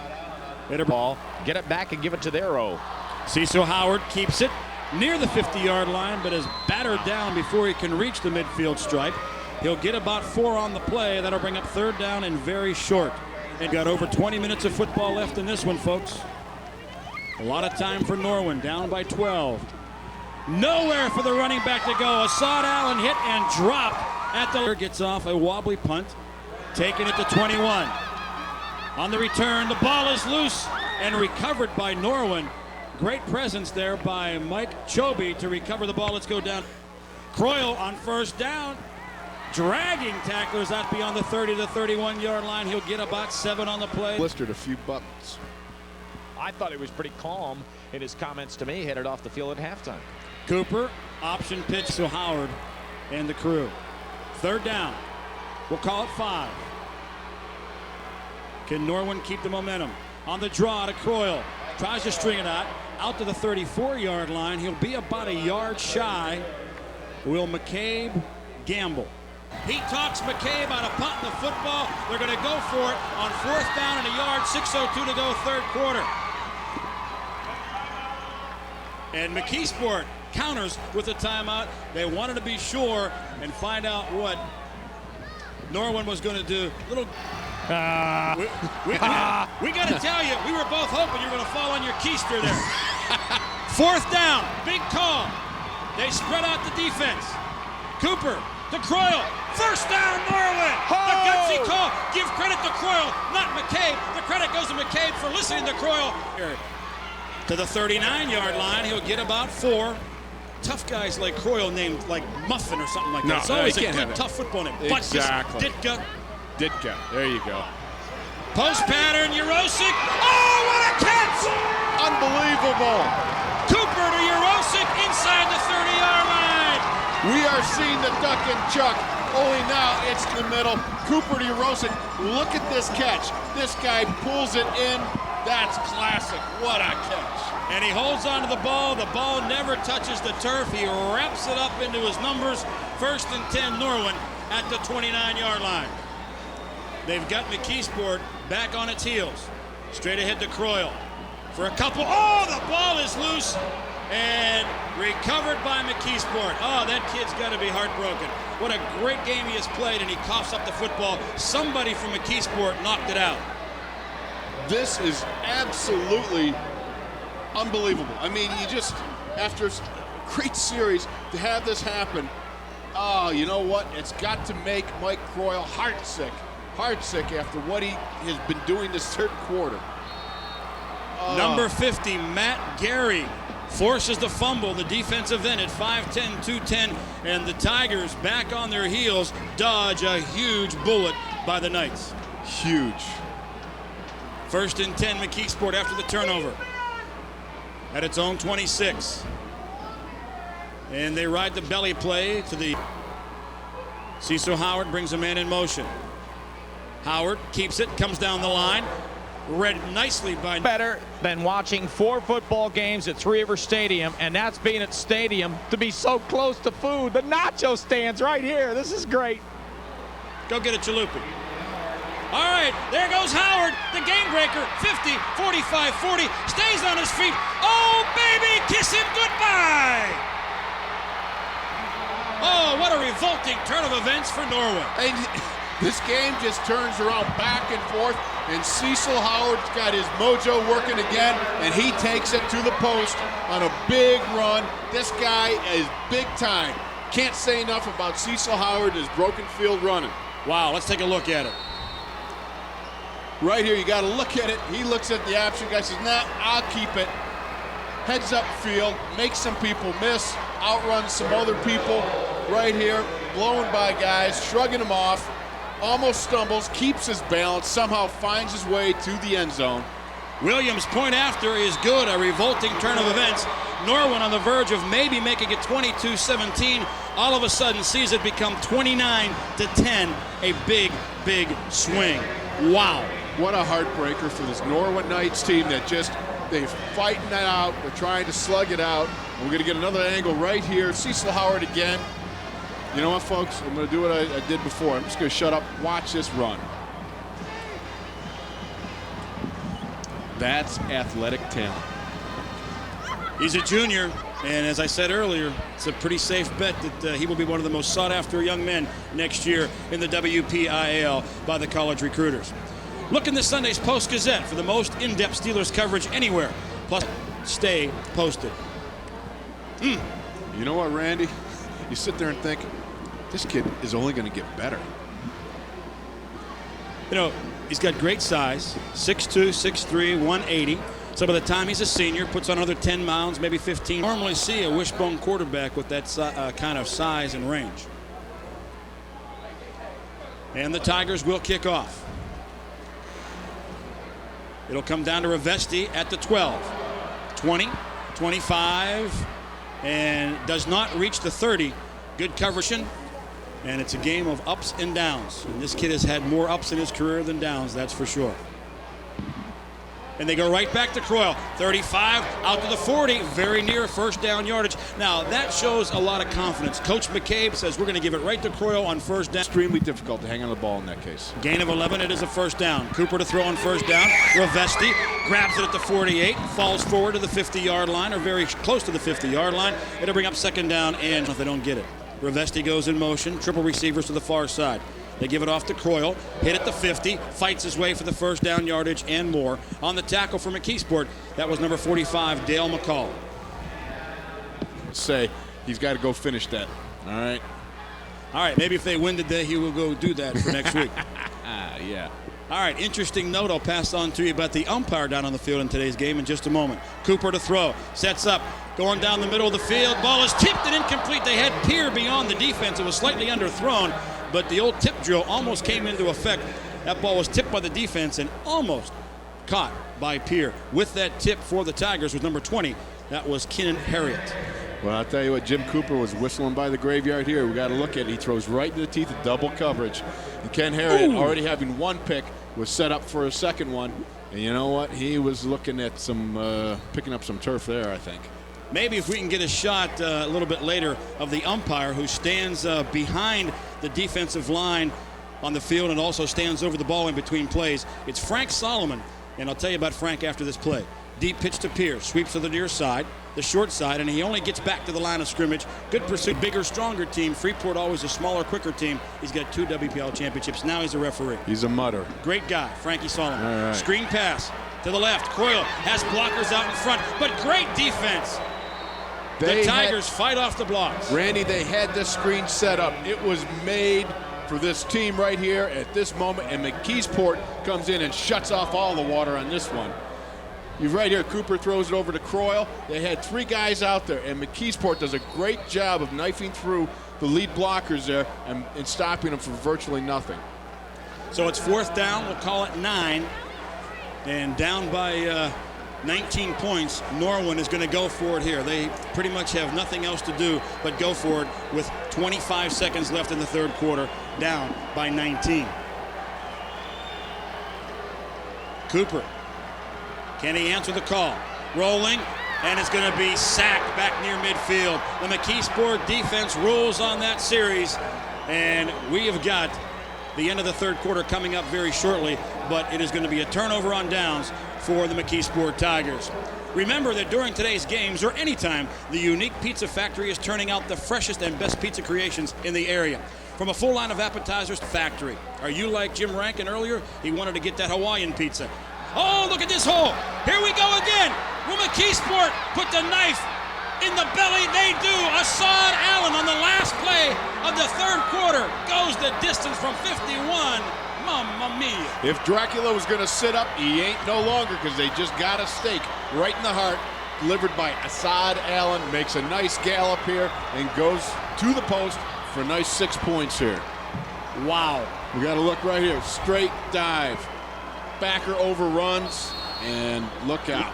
H: Hit a ball.
D: Get it back and give it to their O.
H: Cecil Howard keeps it near the 50-yard line, but is battered down before he can reach the midfield stripe. He'll get about 4 on the play. That'll bring up 3rd down and very short. And got over 20 minutes of football left in this one, folks. A lot of time for Norwin, down by 12. Nowhere for the running back to go. Assad Allen hit and dropped at the... Gets off a wobbly punt, taking it to 21. On the return, the ball is loose and recovered by Norwin. Great presence there by Mike Chobe to recover the ball. Let's go down. Croyle on 1st down, dragging tacklers out beyond the 30 to 31-yard line. He'll get about 7 on the play.
G: Blistered a few buttons.
D: I thought he was pretty calm in his comments to me, headed off the field at halftime.
H: Cooper, option pitch to Howard and the crew. 3rd down. We'll call it 5. Can Norwin keep the momentum? On the draw to Croyle. Tries to string it out to the 34-yard line. He'll be about a yard shy. Will McCabe gamble? He talks McCabe out of punting the football. They're going to go for it on 4th down and a yard. 6:02 to go, 3rd quarter. And McKeesport counters with a timeout. They wanted to be sure and find out what Norwin was going to do. We got to tell you, we were both hoping you were going to fall on your keister there. 4th down, big call. They spread out the defense. Cooper to Croyle. 1st down, Norwin. The gutsy call. Give credit to Croyle, not McCabe. The credit goes to McCabe for listening to Croyle. To the 39-yard line, he'll get about 4. Tough guys like Croyle named like Muffin or something like that. It's always a good, tough football name.
G: Exactly.
H: Ditka.
G: There you go.
H: Post pattern, Urosic. Oh, what a catch!
G: Unbelievable.
H: Cooper to Urosic inside the 30-yard line.
G: We are seeing the duck and chuck. Only now it's in the middle. Cooper to Urosic. Look at this catch. This guy pulls it in. That's classic. What a catch.
H: And he holds on to the ball. The ball never touches the turf. He wraps it up into his numbers. 1st and 10, Norwin at the 29-yard line. They've got McKeesport back on its heels. Straight ahead to Croyle for a couple. Oh, the ball is loose and recovered by McKeesport. Oh, that kid's got to be heartbroken. What a great game he has played, and he coughs up the football. Somebody from McKeesport knocked it out.
G: This is absolutely unbelievable. I mean, you just, after a great series, to have this happen, oh, you know what? It's got to make Mike Croyle heartsick after what he has been doing this 3rd quarter.
H: Number 50, Matt Gary, forces the fumble. The defensive end at 5'10", 210, and the Tigers back on their heels dodge a huge bullet by the Knights.
G: Huge.
H: 1st and 10, McKeesport after the turnover at its own 26. And they ride the belly play to the... Cecil Howard brings a man in motion. Howard keeps it, comes down the line. Read nicely by...
D: Better than watching 4 football games at Three River Stadium, and that's being at stadium to be so close to food. The nacho stand's right here. This is great.
H: Go get a chalupa. All right, there goes Howard, the game breaker. 50, 45, 40, stays on his feet. Oh, baby, kiss him goodbye. Oh, what a revolting turn of events for Norwin.
G: And this game just turns around back and forth, and Cecil Howard's got his mojo working again, and he takes it to the post on a big run. This guy is big time. Can't say enough about Cecil Howard and his broken field running.
H: Wow, let's take a look at it.
G: Right here, you got to look at it. He looks at the option. Guy says, nah, I'll keep it. Heads up field, makes some people miss, outruns some other people. Right here, blowing by guys, shrugging them off, almost stumbles, keeps his balance, somehow finds his way to the end zone.
H: Williams' point after is good, a revolting turn of events. Norwin on the verge of maybe making it 22-17. All of a sudden sees it become 29-10. A big, big swing. Wow.
G: What a heartbreaker for this Norwin Knights team that they're fighting that out. They're trying to slug it out. And we're going to get another angle right here. Cecil Howard again. You know what, folks? I'm going to do what I did before. I'm just going to shut up, watch this run. That's athletic talent.
H: He's a junior, and as I said earlier, it's a pretty safe bet that he will be one of the most sought-after young men next year in the WPIAL by the college recruiters. Look in this Sunday's Post-Gazette for the most in-depth Steelers coverage anywhere. Plus, stay posted.
G: You know what, Randy? You sit there and think, this kid is only going to get better.
H: You know, he's got great size, 6'2", 6'3", 180. So by the time he's a senior, puts on another 10 pounds, maybe 15. Normally see a wishbone quarterback with that kind of size and range. And the Tigers will kick off. It'll come down to Ravesti at the 12. 20, 25, and does not reach the 30. Good coverage. And it's a game of ups and downs. And this kid has had more ups in his career than downs, that's for sure. And they go right back to Croyle. 35 out to the 40, very near first down yardage. Now, that shows a lot of confidence. Coach McCabe says we're going to give it right to Croyle on first down.
G: Extremely difficult to hang on the ball in that case.
H: Gain of 11, it is a first down. Cooper to throw on first down. Ravesti grabs it at the 48, falls forward to the 50-yard line, or very close to the 50-yard line. It'll bring up second down, and if they don't get it. Ravesti goes in motion, triple receivers to the far side. They give it off to Croyle, hit at the 50, fights his way for the first down yardage and more. On the tackle for McKeesport, that was number 45, Dale McCall.
G: Say, he's got to go finish that, all right?
H: All right, maybe if they win today, he will go do that for next week.
G: Yeah.
H: All right, interesting note I'll pass on to you about the umpire down on the field in today's game in just a moment. Cooper to throw, sets up, going down the middle of the field. Ball is tipped and incomplete. They had Peer beyond the defense. It was slightly underthrown, but the old tip drill almost came into effect. That ball was tipped by the defense and almost caught by Peer. With that tip for the Tigers was number 20. That was Kenan Harriet.
G: Well, I'll tell you what, Jim Cooper was whistling by the graveyard here. We got to look at it. He throws right into the teeth of double coverage. And Ken Harriet, already having one pick, was set up for a second one. And you know what? He was looking at some, picking up some turf there, I think.
H: Maybe if we can get a shot a little bit later of the umpire who stands behind the defensive line on the field and also stands over the ball in between plays. It's Frank Solomon, and I'll tell you about Frank after this play. Deep pitch to Pierce, sweeps to the near side, the short side, and he only gets back to the line of scrimmage. Good pursuit, bigger, stronger team. Freeport always a smaller, quicker team. He's got 2 WPIAL championships. Now he's a referee.
G: He's a mutter.
H: Great guy, Frankie Solomon.
G: All right.
H: Screen pass to the left. Croyle has blockers out in front, but great defense. The Tigers fight off the blocks.
G: Randy, they had this screen set up. It was made for this team right here at this moment, and McKeesport comes in and shuts off all the water on this one. You're right here. Cooper throws it over to Croyle. They had 3 guys out there, and McKeesport does a great job of knifing through the lead blockers there and stopping them for virtually nothing.
H: So it's fourth down. We'll call it 9. And down by 19 points, Norwin is going to go for it here. They pretty much have nothing else to do but go for it with 25 seconds left in the third quarter, down by 19. Cooper. Can he answer the call? Rolling, and it's going to be sacked back near midfield. The McKeesport defense rolls on that series, and we have got the end of the third quarter coming up very shortly, but it is going to be a turnover on downs for the McKeesport Tigers. Remember that during today's games, or anytime, the Unique Pizza Factory is turning out the freshest and best pizza creations in the area. From a full line of appetizers to factory. Are you like Jim Rankin earlier? He wanted to get that Hawaiian pizza. Oh, look at this hole. Here we go again. Will McKeesport put the knife in the belly? They do. Assad Allen on the last play of the third quarter goes the distance from 51. Mamma mia.
G: If Dracula was going to sit up, he ain't no longer, because they just got a stake right in the heart, delivered by Assad Allen. Makes a nice gallop here and goes to the post for a nice 6 points here.
H: Wow.
G: We got to look right here. Straight dive. Backer overruns. and look out.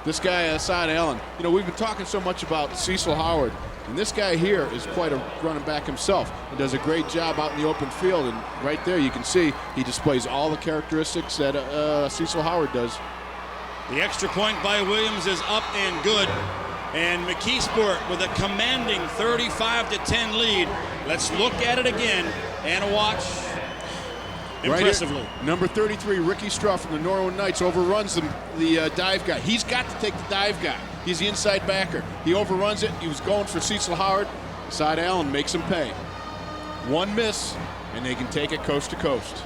G: This guy outside Allen, you know, we've been talking so much about Cecil Howard, and this guy here is quite a running back himself. He does a great job out in the open field, and right there you can see he displays all the characteristics that Cecil Howard does.
H: The extra point by Williams is up and good. And McKeesport with a commanding 35-10 lead. Let's look at it again and watch impressively.
G: Right, number 33, Ricky Struff from the Norwin Knights overruns the dive guy. He's got to take the dive guy. He's the inside backer. He overruns it. He was going for Cecil Howard. Side Allen makes him pay. One miss, and they can take it coast to coast.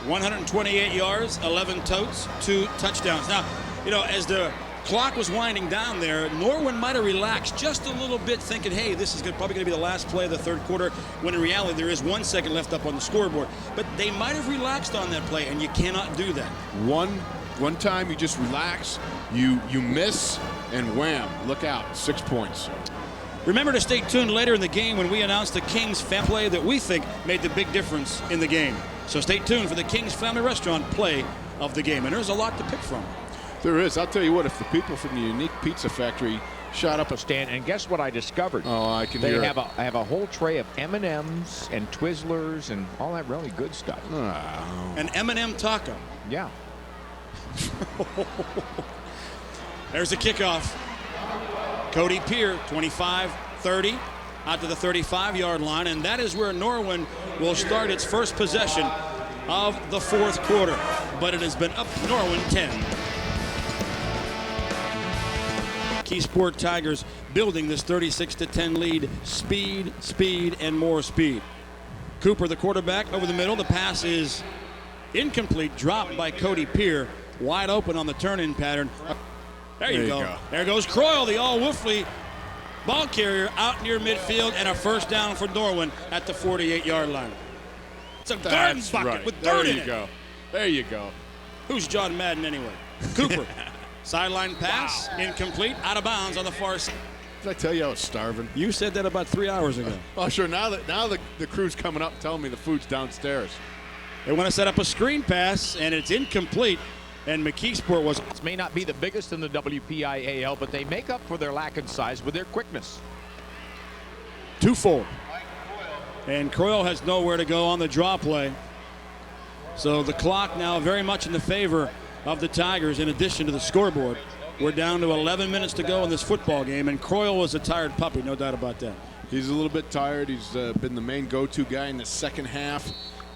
H: 128 yards, 11 totes, 2 touchdowns. Now, you know, as the clock was winding down there, Norwin might have relaxed just a little bit, thinking, hey, this is probably going to be the last play of the third quarter, when in reality there is 1 second left up on the scoreboard. But they might have relaxed on that play, and you cannot do that.
G: One time you just relax, you miss, and wham, look out, 6 points.
H: Remember to stay tuned later in the game when we announce the King's family play that we think made the big difference in the game. So stay tuned for the King's Family Restaurant play of the game. And there's a lot to pick from.
G: There is. I'll tell you what, if the people from the Unique Pizza Factory shot up a
N: stand, and guess what I discovered?
G: Oh, I can
N: they
G: hear
N: have
G: it.
N: I have a whole tray of M&Ms and Twizzlers and all that really good stuff.
G: Oh.
H: An M&M taco.
N: Yeah.
H: There's the kickoff. Cody Peer, 25-30, out to the 35-yard line, and that is where Norwin will start its first possession of the fourth quarter. But it has been up to Norwin 10. McKeesport Tigers building this 36-10 lead. Speed, speed, and more speed. Cooper, the quarterback, over the middle. The pass is incomplete, dropped by Cody Peer. Wide open on the turn-in pattern. There you go. There goes Croyle, the all-Wolfley ball carrier, out near midfield, and a first down for Norwin at the 48-yard line. It's a garden bucket with dirt in it.
G: There you go. There you go.
H: Who's John Madden anyway? Cooper. Sideline pass, incomplete, out of bounds on the far side.
G: Did I tell you I was starving?
H: You said that about 3 hours ago.
G: Oh, sure. Now the crew's coming up telling me the food's downstairs.
H: They want to set up a screen pass, and it's incomplete. And McKeesport was.
N: This may not be the biggest in the WPIAL, but they make up for their lack in size with their quickness.
H: 2-4. And Croyle has nowhere to go on the draw play. So the clock now very much in the favor of the Tigers in addition to the scoreboard. We're down to 11 minutes to go in this football game, and Croyle was a tired puppy, no doubt about that.
G: He's a little bit tired. He's been the main go-to guy in the second half.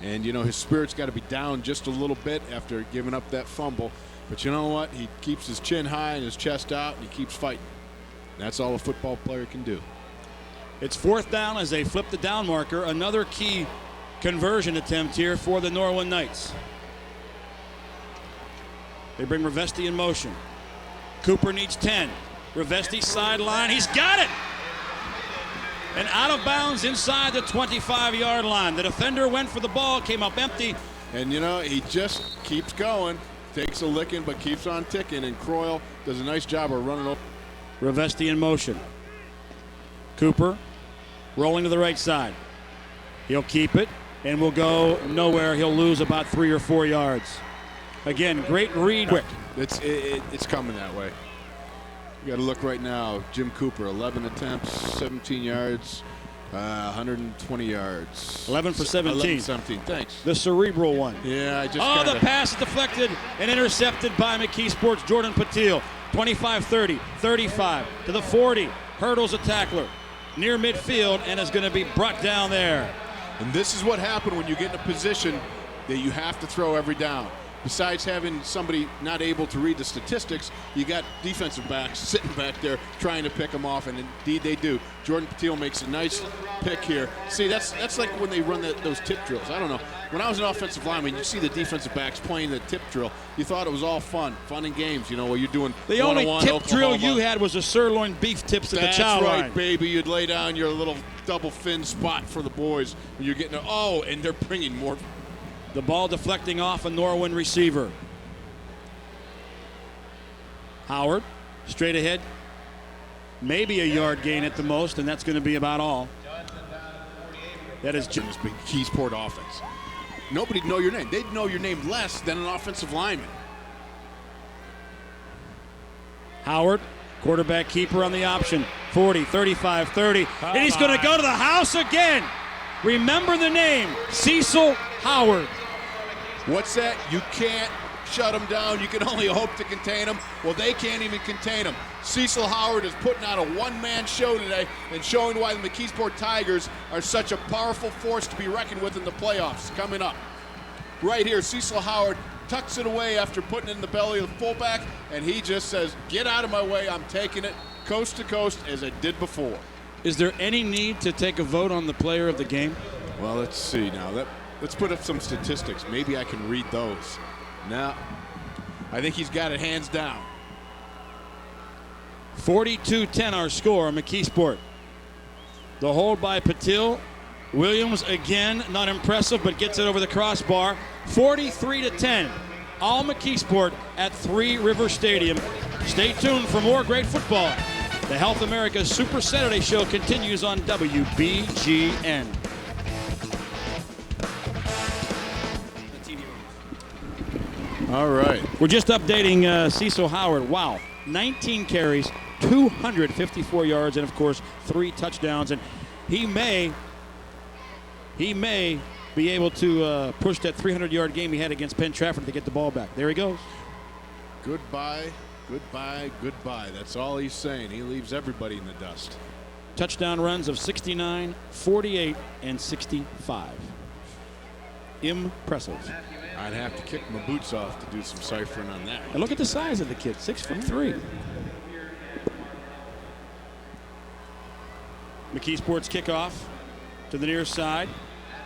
G: And, you know, his spirit's got to be down just a little bit after giving up that fumble. But you know what? He keeps his chin high and his chest out, and he keeps fighting. That's all a football player can do.
H: It's fourth down as they flip the down marker. Another key conversion attempt here for the Norwin Knights. They bring Rivesti in motion. Cooper needs 10. Rivesti sideline. He's got it! And out of bounds inside the 25-yard line. The defender went for the ball, came up empty.
G: And, you know, he just keeps going, takes a licking, but keeps on ticking. And Croyle does a nice job of running over.
H: Rivesti in motion. Cooper rolling to the right side. He'll keep it and will go nowhere. He'll lose about 3 or 4 yards. Again, great read. Quick.
G: It's coming that way. You got to look right now. Jim Cooper, 11 attempts, 17 yards, 120 yards.
H: 11 for 17.
G: 11 for 17. Thanks.
H: The cerebral one.
G: Yeah, I just.
H: The pass is deflected and intercepted by McKeesport's Jordan Patil. 25-30, 35 to the 40. Hurdles a tackler near midfield and is going to be brought down there.
G: And this is what happened when you get in a position that you have to throw every down. Besides having somebody not able to read the statistics, you got defensive backs sitting back there trying to pick them off, and indeed they do. Jordan Patil makes a nice pick here. See, that's like when they run those tip drills. I don't know. When I was an offensive lineman, you see the defensive backs playing the tip drill. You thought it was all fun and games, you know, where you're doing
H: the only tip
G: Oklahoma
H: drill you had was the sirloin beef tips at the chow line.
G: That's right, baby. You'd lay down your little double fin spot for the boys when you're getting and they're bringing more.
H: The ball deflecting off a Norwin receiver. Howard, straight ahead. Maybe a yard gain at the most, and that's going to be about all. That is
G: Jim's big McKeesport offense. Nobody'd know your name. They'd know your name less than an offensive lineman.
H: Howard, quarterback keeper on the option. 40, 35, 30. And he's going to go to the house again. Remember the name, Cecil Howard.
G: What's that? You can't shut him down. You can only hope to contain him. Well, they can't even contain him. Cecil Howard is putting out a one-man show today and showing why the McKeesport Tigers are such a powerful force to be reckoned with in the playoffs coming up. Right here, Cecil Howard tucks it away after putting it in the belly of the fullback, and he just says, get out of my way, I'm taking it coast to coast as I did before.
H: Is there any need to take a vote on the player of the game?
G: Well, let's see now. Let's put up some statistics. Maybe I can read those. No, I think he's got it hands down.
H: 42-10 our score, McKeesport. The hold by Patil. Williams again, not impressive, but gets it over the crossbar. 43-10. All McKeesport at Three River Stadium. Stay tuned for more great football. The Health America Super Saturday Show continues on WBGN.
G: All right.
H: We're just updating Cecil Howard. Wow. 19 carries, 254 yards, and of course 3 touchdowns. And he may be able to push that 300-yard game he had against Penn Trafford to get the ball back. There he goes.
G: Goodbye, goodbye, goodbye. That's all he's saying. He leaves everybody in the dust.
H: Touchdown runs of 69, 48, and 65. Impressive.
G: I'd have to kick my boots off to do some ciphering on that.
H: And look at the size of the kid, 6'3". McKeesport's kickoff to the near side.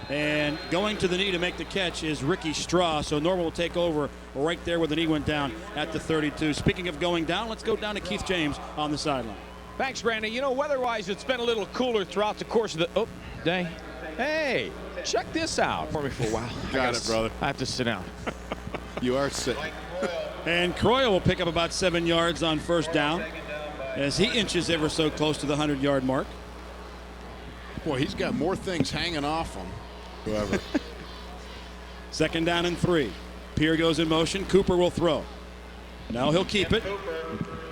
H: And going to the knee to make the catch is Ricky Straw. So Norwin will take over right there where the knee went down at the 32. Speaking of going down, let's go down to Keith James on the sideline.
N: Thanks, Brandon. You know, weather-wise, it's been a little cooler throughout the course of the day. Hey, check this out for me for a while.
G: Got it, brother.
N: I have to sit down.
G: You are sitting.
H: And Croyle will pick up about 7 yards on first down as he inches ever so close to the 100-yard mark.
G: Boy, he's got more things hanging off him. Whoever.
H: Second down and 3. Pierre goes in motion. Cooper will throw. Now he'll keep it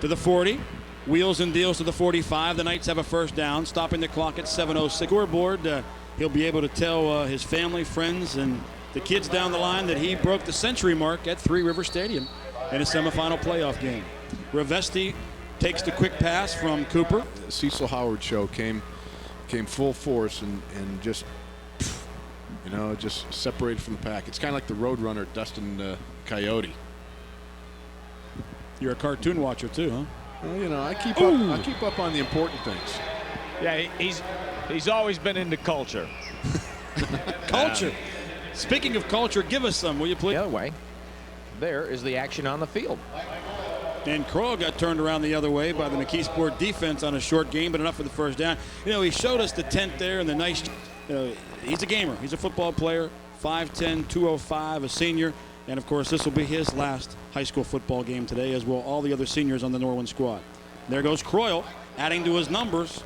H: to the 40. Wheels and deals to the 45. The Knights have a first down, stopping the clock at 7:06. Scoreboard. He'll be able to tell his family, friends, and the kids down the line that he broke the century mark at Three River Stadium in a semifinal playoff game. Ravesti takes the quick pass from Cooper.
G: The Cecil Howard show came full force and just, you know, just separated from the pack. It's kind of like the Roadrunner Dustin Coyote.
H: You're a cartoon watcher too, huh?
G: Well, you know, I keep up on the important things.
N: Yeah, he's always been into culture.
H: Culture. Speaking of culture, give us some, will you please?
N: The other way. There is the action on the field.
H: And Kroll got turned around the other way by the McKeesport defense on a short game, but enough for the first down. You know, he showed us the tent there and the nice. He's a gamer. He's a football player. 5'10", 205, a senior. And, of course, this will be his last high school football game today, as will all the other seniors on the Norwin squad. There goes Croyle, adding to his numbers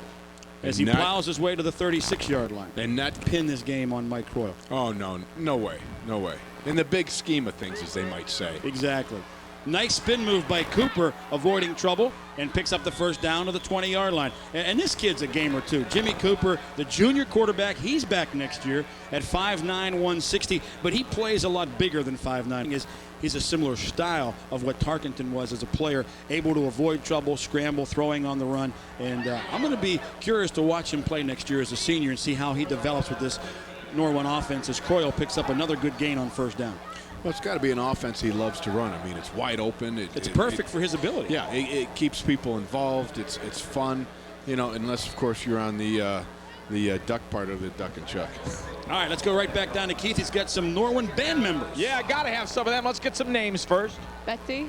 H: as he plows his way to the 36-yard line.
G: And not
H: pin this game on Mike Croyle.
G: Oh, no way. No way. In the big scheme of things, as they might say.
H: Exactly. Nice spin move by Cooper, avoiding trouble, and picks up the first down to the 20-yard line. And this kid's a gamer, too. Jimmy Cooper, the junior quarterback, he's back next year at 5'9", 160, but he plays a lot bigger than 5'9". He's a similar style of what Tarkenton was as a player, able to avoid trouble, scramble, throwing on the run. And I'm going to be curious to watch him play next year as a senior and see how he develops with this Norwin offense as Croyle picks up another good gain on first down.
G: Well, it's got to be an offense he loves to run. I mean, it's wide open.
H: It's perfect for his ability.
G: Yeah, it keeps people involved. It's fun, you know, unless, of course, you're on the duck part of the duck and chuck.
H: All right, let's go right back down to Keith. He's got some Norwin band members.
N: Yeah, I got to have some of them. Let's get some names first.
I: Betsy,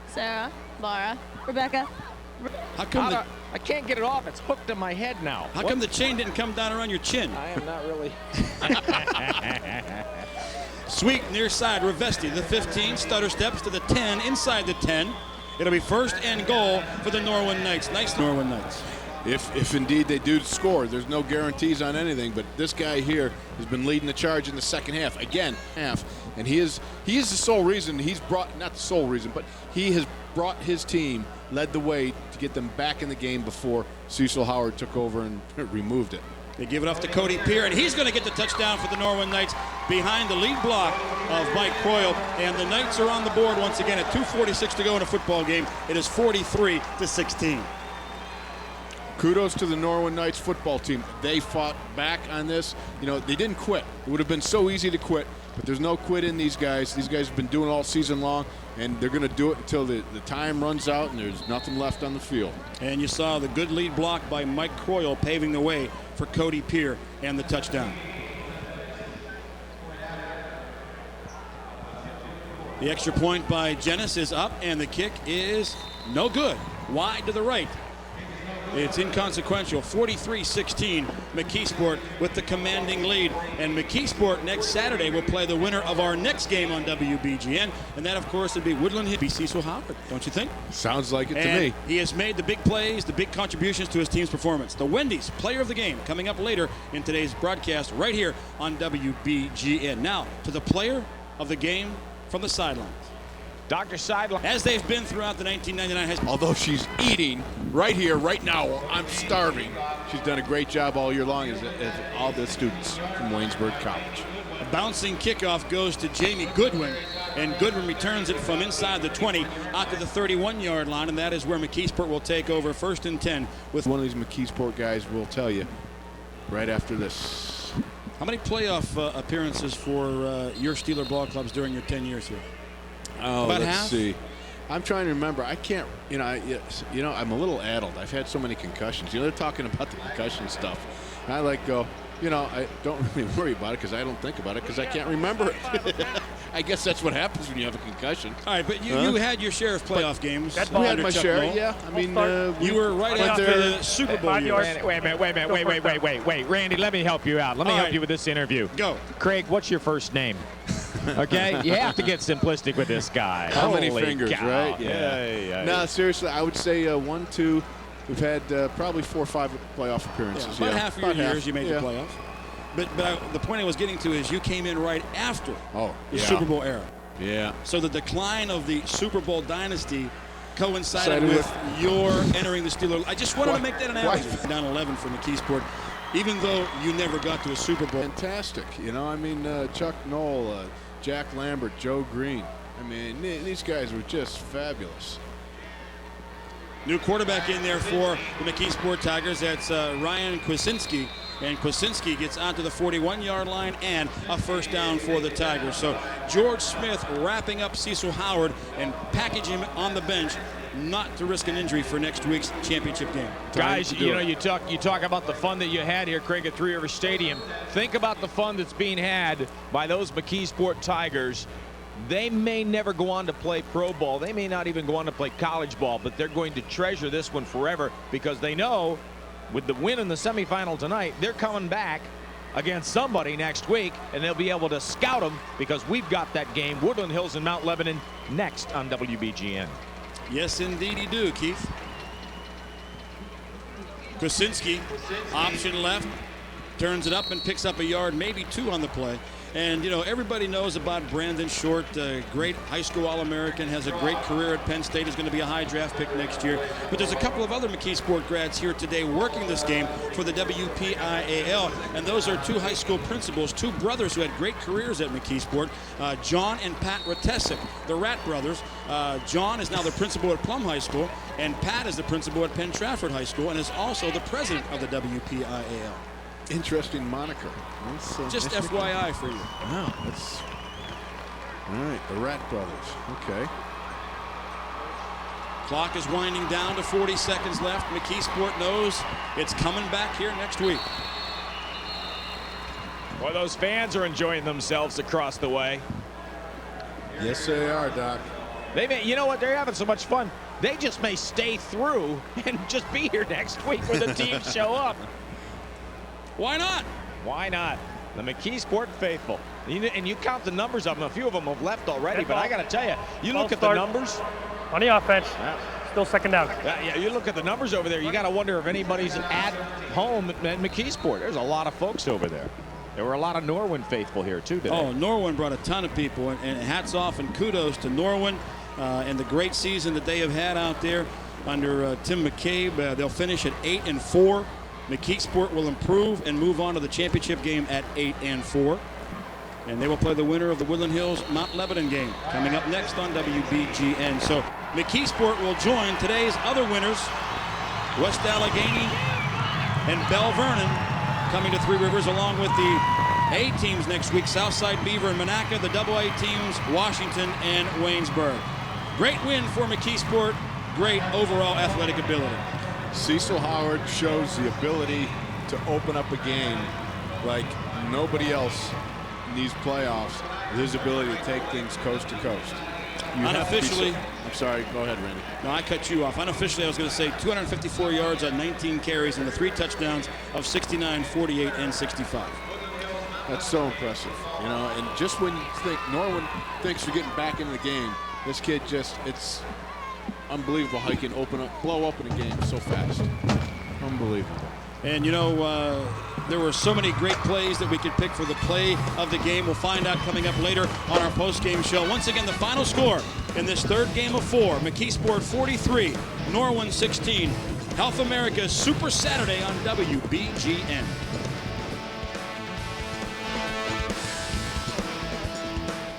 I: Sarah, Laura, Rebecca.
H: How come
N: I can't get it off. It's hooked in my head now.
H: How come the chain didn't come down around your chin?
N: I am not really.
H: Sweet near side, Ravesti, the 15, stutter steps to the 10, inside the 10. It'll be first and goal for the Norwin Knights. Nice Norwin Knights.
G: If indeed they do score, there's no guarantees on anything, but this guy here has been leading the charge in the second half. Again, And he is the sole reason he's brought, not the sole reason, but he has brought his team, led the way to get them back in the game before Cecil Howard took over and removed it.
H: They give it off to Cody Peer, and he's going to get the touchdown for the Norwin Knights behind the lead block of Mike Croyle. And the Knights are on the board once again at 2:46 to go in a football game. It is 43-16.
G: Kudos to the Norwin Knights football team. They fought back on this. You know, they didn't quit. It would have been so easy to quit, but there's no quit in these guys. These guys have been doing it all season long, and they're going to do it until the time runs out and there's nothing left on the field.
H: And you saw the good lead block by Mike Croyle paving the way for Cody Peer and the touchdown. The extra point by Jennings is up, and the kick is no good. Wide to the right. It's inconsequential. 43-16, McKeesport with the commanding lead. And McKeesport next Saturday will play the winner of our next game on WBGN. And that, of course, would be Woodland Hill, Cecil Howard, don't you think?
G: Sounds like it
H: and
G: to me.
H: He has made the big plays, the big contributions to his team's performance. The Wendy's Player of the Game coming up later in today's broadcast right here on WBGN. Now, to the Player of the Game from the sidelines.
N: Dr. Sideline.
H: As they've been throughout the 1999 high school.
G: Although she's eating right here, right now, I'm starving. She's done a great job all year long as all the students from Waynesburg College.
H: A bouncing kickoff goes to Jamie Goodwin, and Goodwin returns it from inside the 20 out to the 31-yard line, and that is where McKeesport will take over 1st and 10 with
G: one of these McKeesport guys will tell you right after this.
H: How many playoff appearances for your Steeler ball clubs during your 10 years here?
G: Oh,
H: about
G: let's
H: half?
G: see. I'm trying to remember. I can't, I'm a little addled. I've had so many concussions. They're talking about the concussion stuff. And I go, I don't really worry about it because I don't think about it because I can't remember it. I guess that's what happens when you have a concussion.
H: All right, but you had your share of playoff games.
G: We had my share, yeah. I mean,
H: you were right after the Super Bowl years.
N: Wait a minute. Randy, let me help you out. Let me help you with this interview.
H: Go.
N: Craig, what's your first name? Okay, you have to get simplistic with this guy.
G: How many
N: Holy
G: fingers,
N: cow.
G: right? Yeah. No, seriously, I would say 1, 2. We've had probably 4 or 5 playoff appearances.
H: About half of your years you made the playoffs. But the point I was getting to is you came in right after the Super Bowl era.
G: Yeah.
H: So the decline of the Super Bowl dynasty coincided with your entering the Steelers. I just wanted to make that analogy. Down 11 for McKeesport, even though you never got to a Super Bowl.
G: Fantastic. Chuck Knoll, Jack Lambert, Joe Green. I mean, these guys were just fabulous.
H: New quarterback in there for the McKeesport Tigers. That's Ryan Kwasinski. And Kwasinski gets onto the 41-yard line and a first down for the Tigers. So George Smith wrapping up Cecil Howard and packaging him on the bench, not to risk an injury for next week's championship game.
N: Guys, you talk about the fun that you had here, Craig, at Three River Stadium. Think about the fun that's being had by those McKeesport Tigers. They may never go on to play pro ball. They may not even go on to play college ball, but they're going to treasure this one forever because they know with the win in the semifinal tonight, they're coming back against somebody next week, and they'll be able to scout them because we've got that game, Woodland Hills and Mount Lebanon, next on WBGN.
H: Yes, indeed you do, Keith. Kwasinski, option left, turns it up and picks up a yard, maybe 2 on the play. And, everybody knows about Brandon Short, great high school All-American, has a great career at Penn State, is going to be a high draft pick next year. But there's a couple of other McKeesport grads here today working this game for the WPIAL. And those are 2 high school principals, 2 brothers who had great careers at McKeesport, John and Pat Ratesic, the Rat brothers. John is now the principal at Plum High School, and Pat is the principal at Penn Trafford High School and is also the president of the WPIAL.
G: Interesting moniker.
H: Just FYI for you.
G: Wow, that's all right. The Rat Brothers. Okay.
H: Clock is winding down to 40 seconds left. McKeesport knows it's coming back here next week.
N: Boy, those fans are enjoying themselves across the way.
G: Yes, they are, Doc.
N: They may, you know what? They're having so much fun. They just may stay through and just be here next week when the teams show up.
H: Why not?
N: Why not? The McKeesport faithful. And you count the numbers of them. A few of them have left already, but I got to tell you, you look at the numbers.
L: On the offense, still second down.
N: Yeah, you look at the numbers over there, you got to wonder if anybody's at home at McKeesport. There's a lot of folks over there. There were a lot of Norwin faithful here, too, today.
H: Oh, Norwin brought a ton of people, and hats off and kudos to Norwin and the great season that they have had out there under Tim McCabe. They'll finish at 8-4. McKeesport will improve and move on to the championship game at 8-4. And they will play the winner of the Woodland Hills Mount Lebanon game coming up next on WBGN. So McKeesport will join today's other winners, West Allegheny and Bell Vernon, coming to Three Rivers, along with the A teams next week, Southside Beaver and Monaca, the AA teams, Washington and Waynesburg. Great win for McKeesport, great overall athletic ability.
G: Cecil Howard shows the ability to open up a game like nobody else in these playoffs, with his ability to take things coast to coast.
H: Unofficially,
G: I'm sorry, go ahead, Randy.
H: No, I cut you off. Unofficially, I was going to say 254 yards on 19 carries and the 3 touchdowns of 69, 48, and 65.
G: That's so impressive, you know, and just when you think Norwin thinks you're getting back into the game, this kid just, it's unbelievable how he can blow open a game so fast. Unbelievable.
H: And, you know, there were so many great plays that we could pick for the play of the game. We'll find out coming up later on our post-game show. Once again, the final score in this third game of 4, McKeesport 43, Norwin 16. Health America's Super Saturday on WBGN.